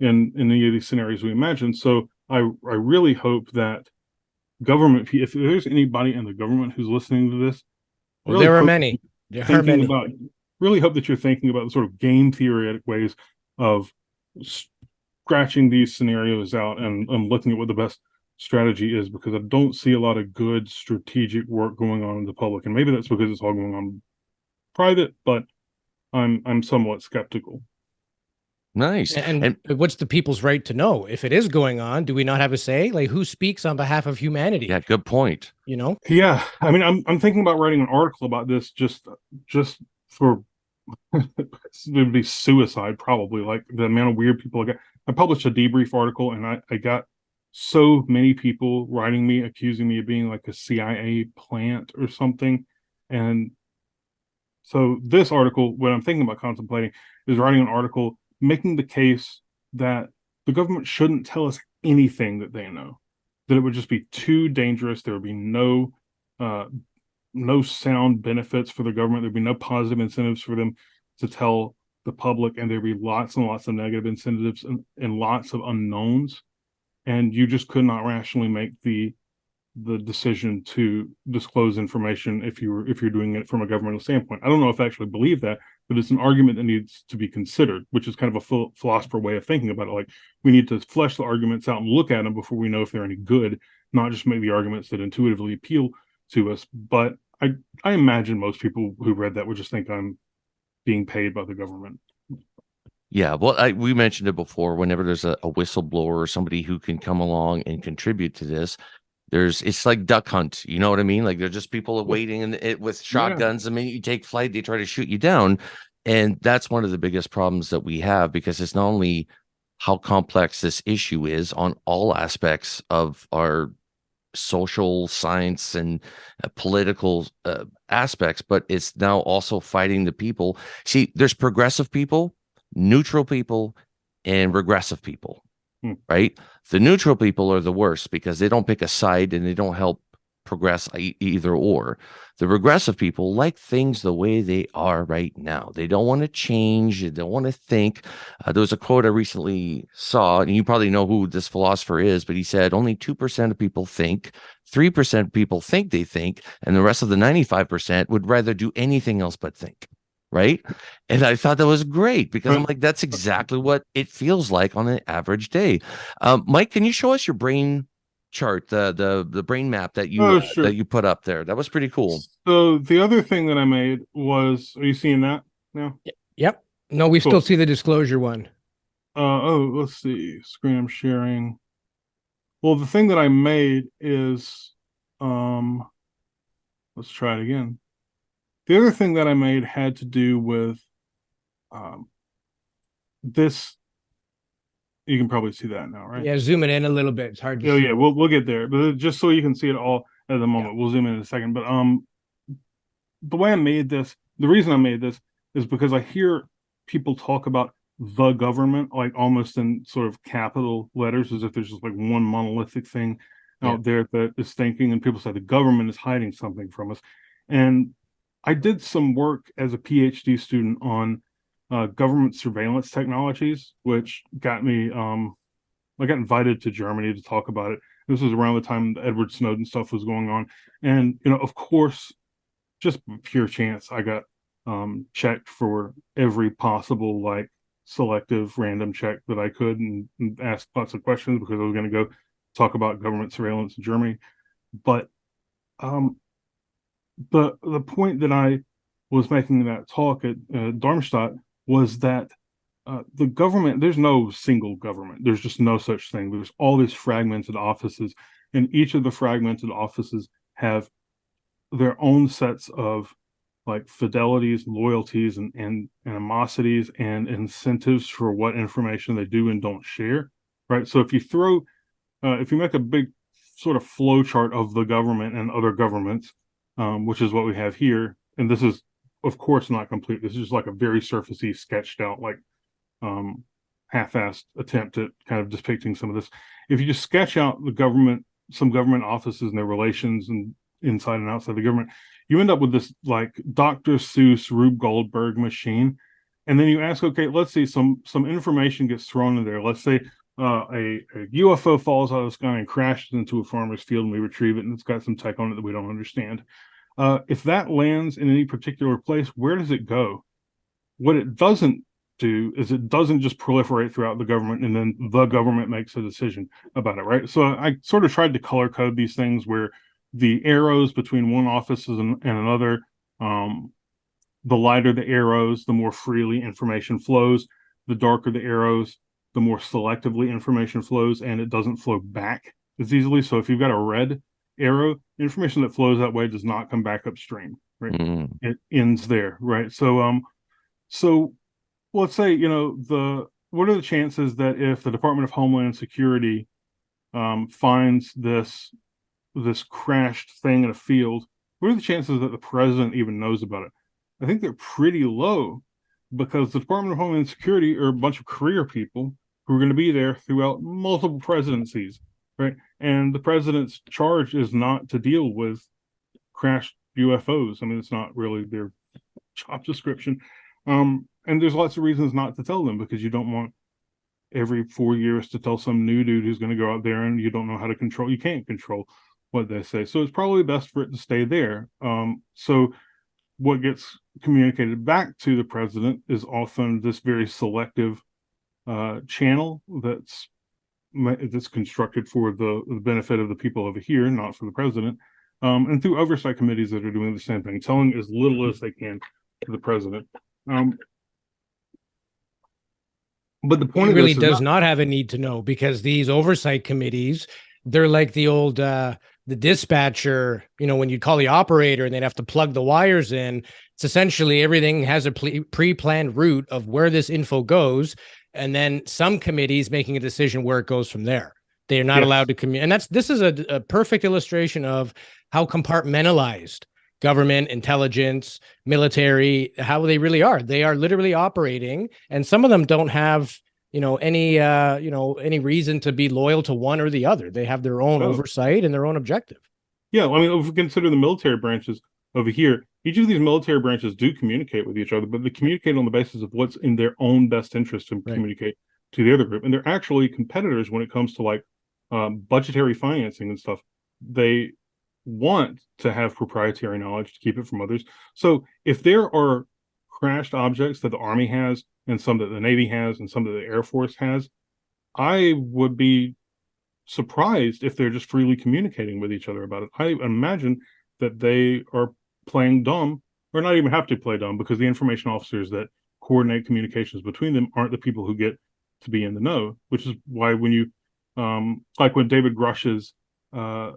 in any of these scenarios we imagine. So I really hope that government, if there's anybody in the government who's listening to this, well, there are many. Really hope that you're thinking about the sort of game theoretic ways of scratching these scenarios out and looking at what the best strategy is, because I don't see a lot of good strategic work going on in the public, and maybe that's because it's all going on private, but I'm somewhat skeptical. Nice. And what's the people's right to know if it is going on? Do we not have a say? Like, who speaks on behalf of humanity? Yeah, good point. You know? Yeah, I mean, I'm thinking about writing an article about this just for it would be suicide, probably, like the amount of weird people I got. I published a debrief article, and I got so many people writing me, accusing me of being like a CIA plant or something. And so this article, what I'm thinking about contemplating, is writing an article making the case that the government shouldn't tell us anything that they know, that it would just be too dangerous. There would be no sound benefits for the government. There'd be no positive incentives for them to tell the public, and there'd be lots and lots of negative incentives and lots of unknowns. And you just could not rationally make the decision to disclose information if you're doing it from a governmental standpoint. I don't know if I actually believe that, but it's an argument that needs to be considered, which is kind of a philosopher way of thinking about it. Like, we need to flesh the arguments out and look at them before we know if they're any good, not just make the arguments that intuitively appeal to us. But I imagine most people who read that would just think I'm being paid by the government. Yeah, well, we mentioned it before. Whenever there's a whistleblower or somebody who can come along and contribute to this, it's like duck hunt. You know what I mean? Like, they're just people waiting with shotguns. Yeah. The minute you take flight, they try to shoot you down. And that's one of the biggest problems that we have, because it's not only how complex this issue is on all aspects of our social science and political aspects, but it's now also fighting the people. See, there's progressive people, neutral people, and regressive people, right? The neutral people are the worst because they don't pick a side and they don't help progress either or. The regressive people like things the way they are right now. They don't want to change. They don't want to think. There was a quote I recently saw, and you probably know who this philosopher is, but he said only 2% of people think, 3% of people think they think, and the rest of the 95% would rather do anything else but think. Right. And I thought that was great, because I'm like, that's exactly what it feels like on an average day. Mike, can you show us your brain chart, the brain map that you sure. That you put up there? That was pretty cool. So the other thing that I made was, are you seeing that now? Yep. No, we still see the disclosure one. Let's see. Screen I'm sharing. Well, the thing that I made is, let's try it again. The other thing that I made had to do with this. You can probably see that now, right? Yeah, zoom it in a little bit. It's hard to see. Yeah, we'll get there. But just so you can see it all at the moment, we'll zoom in a second. But the way I made this, the reason I made this is because I hear people talk about the government, like almost in sort of capital letters, as if there's just like one monolithic thing out there that is thinking, and people say the government is hiding something from us. And I did some work as a PhD student on government surveillance technologies, which got me, I got invited to Germany to talk about it. This was around the time the Edward Snowden stuff was going on. And, of course, just pure chance, I got checked for every possible, like, selective random check that I could, and asked lots of questions because I was going to go talk about government surveillance in Germany. But the point that I was making in that talk at Darmstadt was that the government, there's no single government. There's just no such thing. There's all these fragmented offices, and each of the fragmented offices have their own sets of like fidelities, loyalties, and animosities and incentives for what information they do and don't share, right? So if you make a big sort of flow chart of the government and other governments, which is what we have here, and this is, of course, not complete. This is just like a very surfacey, sketched out, like half-assed attempt at kind of depicting some of this. If you just sketch out the government, some government offices and their relations and inside and outside the government, you end up with this like Dr. Seuss, Rube Goldberg machine. And then you ask, okay, let's see, some information gets thrown in there. Let's say a UFO falls out of the sky and crashes into a farmer's field, and we retrieve it, and it's got some tech on it that we don't understand. If that lands in any particular place, where does it go? What it doesn't do is it doesn't just proliferate throughout the government and then the government makes a decision about it, right? So I sort of tried to color code these things where the arrows between one office and another, the lighter the arrows, the more freely information flows. The darker the arrows, the more selectively information flows, and it doesn't flow back as easily. So if you've got a red arrow, information that flows that way does not come back upstream, right? Mm. It ends there, right? So let's say, what are the chances that if the Department of Homeland Security finds this crashed thing in a field, what are the chances that the president even knows about it? I think they're pretty low, because the Department of Homeland Security are a bunch of career people who are going to be there throughout multiple presidencies, right? And the president's charge is not to deal with crashed UFOs. I mean, it's not really their job description. And there's lots of reasons not to tell them, because you don't want every 4 years to tell some new dude who's going to go out there and you don't know how to control. You can't control what they say. So it's probably best for it to stay there. So what gets communicated back to the president is often this very selective channel that's constructed for the benefit of the people over here, not for the president, and through oversight committees that are doing the same thing, telling as little as they can to the president. But the point he of really this does not have a need to know, because these oversight committees, they're like the old the dispatcher, when you call the operator and they'd have to plug the wires in. It's essentially everything has a pre-planned route of where this info goes, and then some committees making a decision where it goes from there. They are not allowed to communicate. And this is a perfect illustration of how compartmentalized government, intelligence, military, how they really are. They are literally operating, and some of them don't have any reason to be loyal to one or the other. They have their own oversight and their own objective. Yeah, I mean, if we consider the military branches over here, each of these military branches do communicate with each other, but they communicate on the basis of what's in their own best interest to communicate to the other group. And they're actually competitors when it comes to like budgetary financing and stuff. They want to have proprietary knowledge to keep it from others. So if there are crashed objects that the Army has, and some that the Navy has, and some that the Air Force has, I would be surprised if they're just freely communicating with each other about it. I imagine that they are playing dumb, or not even have to play dumb, because the information officers that coordinate communications between them aren't the people who get to be in the know, which is why when you, like when David Grush's, all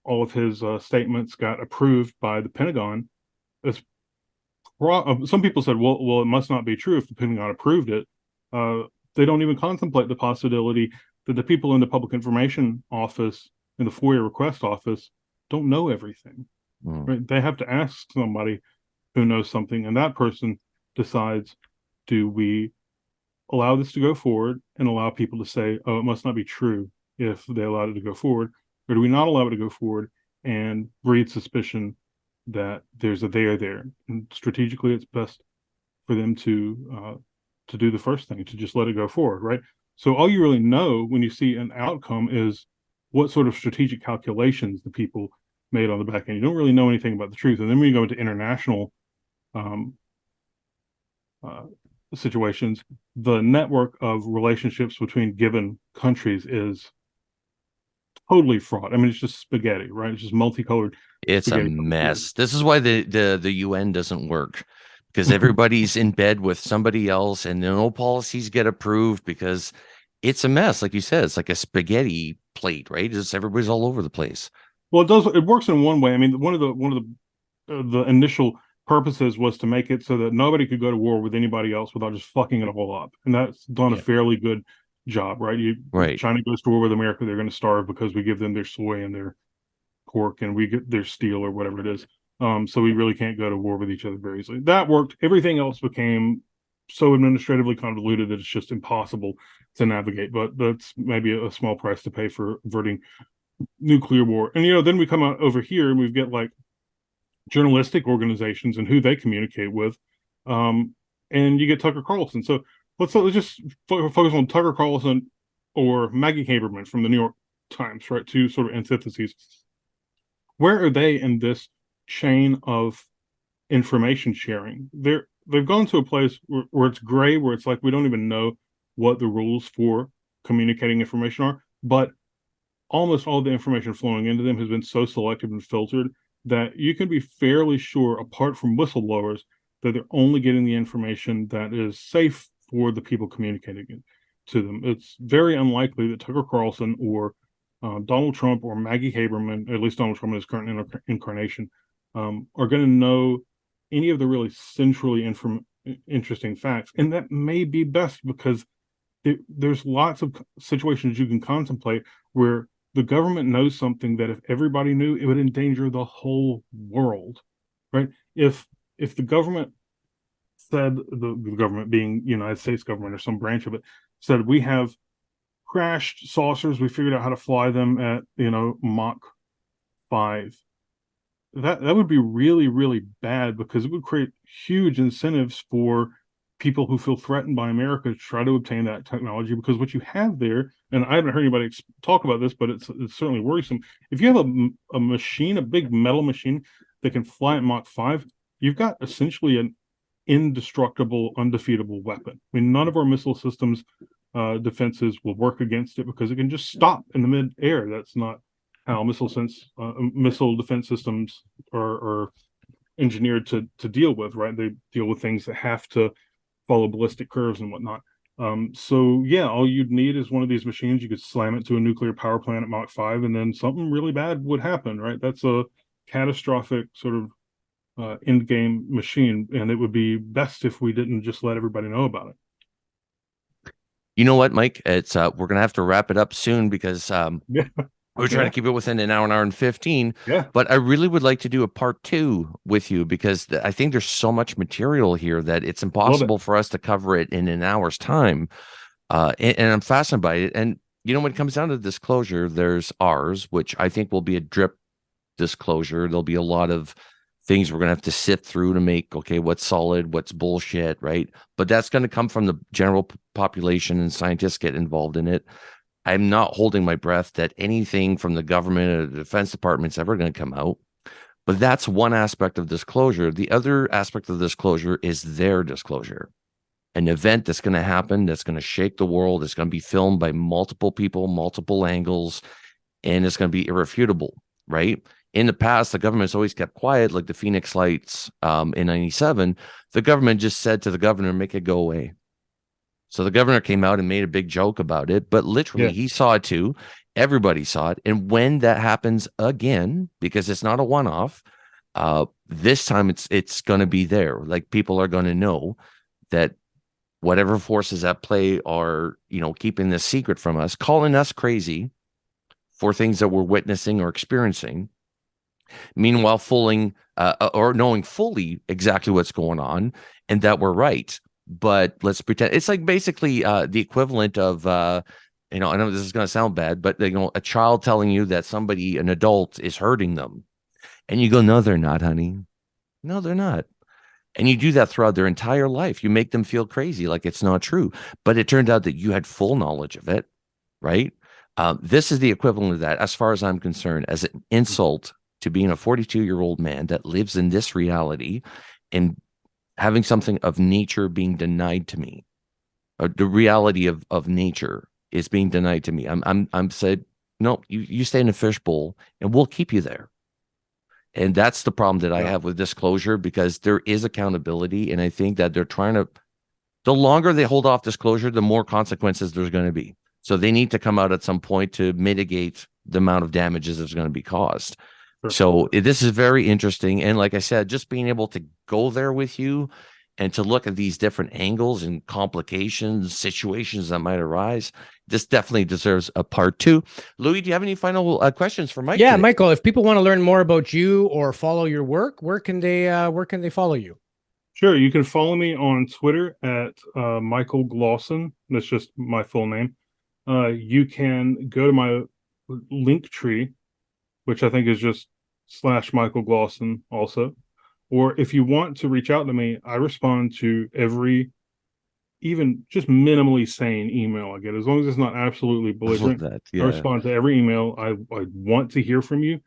of his statements got approved by the Pentagon, some people said, well, it must not be true if the Pentagon approved it. They don't even contemplate the possibility that the people in the Public Information Office and the FOIA request office don't know everything. Right? They have to ask somebody who knows something, and that person decides, do we allow this to go forward and allow people to say, oh, it must not be true if they allowed it to go forward, or do we not allow it to go forward and breed suspicion that there's a there? And strategically, it's best for them to do the first thing, to just let it go forward, right? So all you really know when you see an outcome is what sort of strategic calculations the people made on the back end. You don't really know anything about the truth. And then when you go into international situations, the network of relationships between given countries is totally fraught. I mean, it's just spaghetti, right? It's just multicolored. It's a mess. This is why the UN doesn't work, because everybody's in bed with somebody else, and no policies get approved because it's a mess. Like you said, it's like a spaghetti plate, right? Just everybody's all over the place. Well, it works in one way. I mean, one of the initial purposes was to make it so that nobody could go to war with anybody else without just fucking it all up, and that's done a fairly good job, right? China goes to war with America, they're going to starve because we give them their soy and their pork, and we get their steel or whatever it is. So we really can't go to war with each other very easily. That worked. Everything else became so administratively convoluted that it's just impossible to navigate. But that's maybe a small price to pay for averting nuclear war. And then we come out over here and we've got like journalistic organizations and who they communicate with, and you get Tucker Carlson. So let's just focus on Tucker Carlson or Maggie Haberman from the New York Times, right? Two sort of antitheses. Where are they in this chain of information sharing? They've gone to a place where it's gray, where it's like we don't even know what the rules for communicating information are, but almost all the information flowing into them has been so selective and filtered that you can be fairly sure, apart from whistleblowers, that they're only getting the information that is safe for the people communicating it to them. It's very unlikely that Tucker Carlson or Donald Trump or Maggie Haberman, at least Donald Trump in his current incarnation, are going to know any of the really centrally interesting facts. And that may be best because there's lots of situations you can contemplate where the government knows something that if everybody knew, it would endanger the whole world, right? If the government said, the government being United States government or some branch of it, said we have crashed saucers, we figured out how to fly them at Mach 5, that would be really, really bad, because it would create huge incentives for people who feel threatened by America to try to obtain that technology. Because what you have there, and I haven't heard anybody talk about this, but it's certainly worrisome. If you have a machine, a big metal machine that can fly at Mach 5, you've got essentially an indestructible, undefeatable weapon. I mean, none of our missile systems defenses will work against it because it can just stop in the mid-air. That's not how missile defense systems are engineered to deal with, right? They deal with things that have to follow ballistic curves and whatnot. So yeah, all you'd need is one of these machines. You could slam it to a nuclear power plant at Mach 5, and then something really bad would happen, right? That's a catastrophic sort of end game machine, and it would be best if we didn't just let everybody know about it. You know what, Mike? It's we're gonna have to wrap it up soon because Yeah. we're trying to keep it within an hour and 15. Yeah. But I really would like to do a part 2 with you, because I think there's so much material here that it's impossible for us to cover it in an hour's time. And I'm fascinated by it. And, when it comes down to disclosure, there's ours, which I think will be a drip disclosure. There'll be a lot of things we're going to have to sift through to make, okay, what's solid, what's bullshit, right? But that's going to come from the general population, and scientists get involved in it. I'm not holding my breath that anything from the government or the Defense Department is ever going to come out. But that's one aspect of disclosure. The other aspect of disclosure is their disclosure. An event that's going to happen, that's going to shake the world. It's going to be filmed by multiple people, multiple angles, and it's going to be irrefutable, right? In the past, the government's always kept quiet, like the Phoenix Lights in 97. The government just said to the governor, make it go away. So the governor came out and made a big joke about it, but literally he saw it too. Everybody saw it. And when that happens again, because it's not a one-off, this time it's going to be there. Like, people are going to know that whatever forces at play are, keeping this secret from us, calling us crazy for things that we're witnessing or experiencing. Meanwhile, fooling or knowing fully exactly what's going on and that we're right. But let's pretend it's like basically the equivalent of, I know this is going to sound bad, but a child telling you that somebody, an adult, is hurting them. And you go, no, they're not, honey. No, they're not. And you do that throughout their entire life. You make them feel crazy, like it's not true. But it turned out that you had full knowledge of it, right? This is the equivalent of that, as far as I'm concerned, as an insult to being a 42-year-old man that lives in this reality and having something of nature being denied to me. The reality of nature is being denied to me. I'm said, no, you stay in a fishbowl and we'll keep you there. And that's the problem that I have with disclosure, because there is accountability. And I think that they're trying to, the longer they hold off disclosure, the more consequences there's going to be. So they need to come out at some point to mitigate the amount of damages that's going to be caused. So this is very interesting. And like I said, just being able to go there with you and to look at these different angles and complications, situations that might arise, this definitely deserves a part 2. Louis, do you have any final questions for Mike? Yeah, today? Michael, if people want to learn more about you or follow your work, where can they follow you? Sure. You can follow me on Twitter at Michael Glawson. That's just my full name. You can go to my Linktree, which I think is just /Michael Glawson also. Or if you want to reach out to me, I respond to every, even just minimally sane email I get, as long as it's not absolutely belligerent. I respond to every email. I want to hear from you.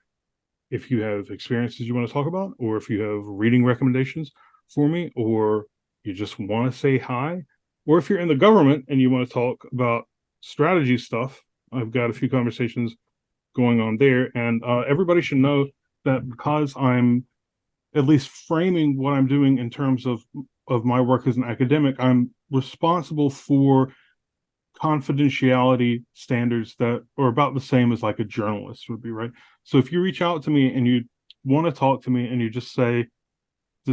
If you have experiences you want to talk about, or if you have reading recommendations for me, or you just want to say hi, or if you're in the government and you want to talk about strategy stuff, I've got a few conversations going on there. And everybody should know that because I'm at least framing what I'm doing in terms of my work as an academic, I'm responsible for confidentiality standards that are about the same as like a journalist would be, right? So if you reach out to me and you want to talk to me and you just say,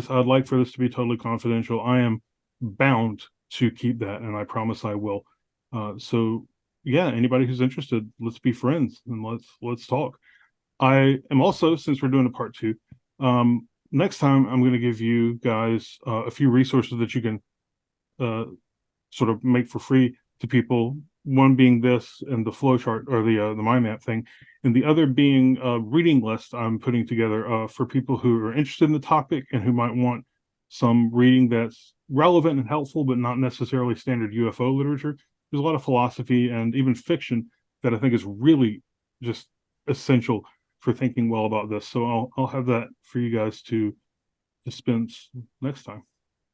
I'd like for this to be totally confidential, I am bound to keep that, and I promise I will. So yeah, anybody who's interested, let's be friends and let's talk. I am also, since we're doing a part 2, next time I'm going to give you guys a few resources that you can sort of make for free to people. One being this and the flowchart, or the mind map thing, and the other being a reading list I'm putting together for people who are interested in the topic and who might want some reading that's relevant and helpful, but not necessarily standard UFO literature. There's a lot of philosophy and even fiction that I think is really just essential for thinking well about this. So I'll have that for you guys to dispense next time.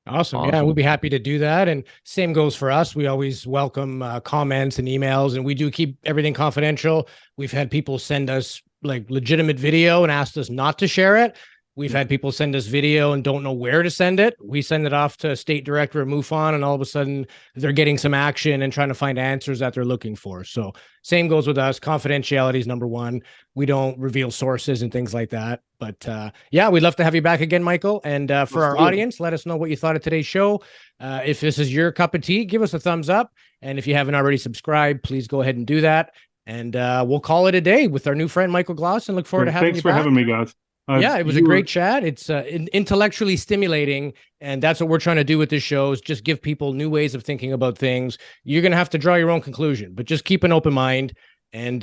Awesome. Yeah, we'll be happy to do that. And same goes for us. We always welcome comments and emails, and we do keep everything confidential. We've had people send us like legitimate video and asked us not to share it. We've had people send us video and don't know where to send it. We send it off to a state director at MUFON, and all of a sudden they're getting some action and trying to find answers that they're looking for. So same goes with us. Confidentiality is number one. We don't reveal sources and things like that. But yeah, we'd love to have you back again, Michael. And for our audience, let us know what you thought of today's show. If this is your cup of tea, give us a thumbs up. And if you haven't already subscribed, please go ahead and do that. And we'll call it a day with our new friend, Michael Glawson. Look forward to having you back. Thanks for having me, guys. Yeah, it was a great chat. It's intellectually stimulating, and that's what we're trying to do with this show, is just give people new ways of thinking about things. You're going to have to draw your own conclusion, but just keep an open mind and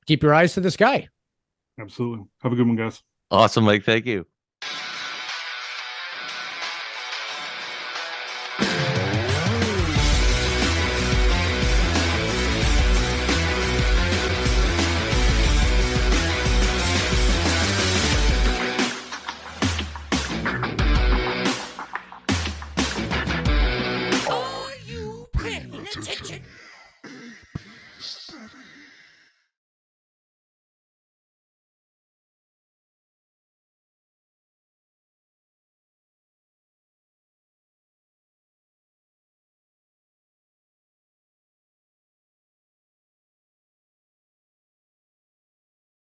keep your eyes to the sky. Absolutely. Have a good one, guys. Awesome, Mike. Thank you.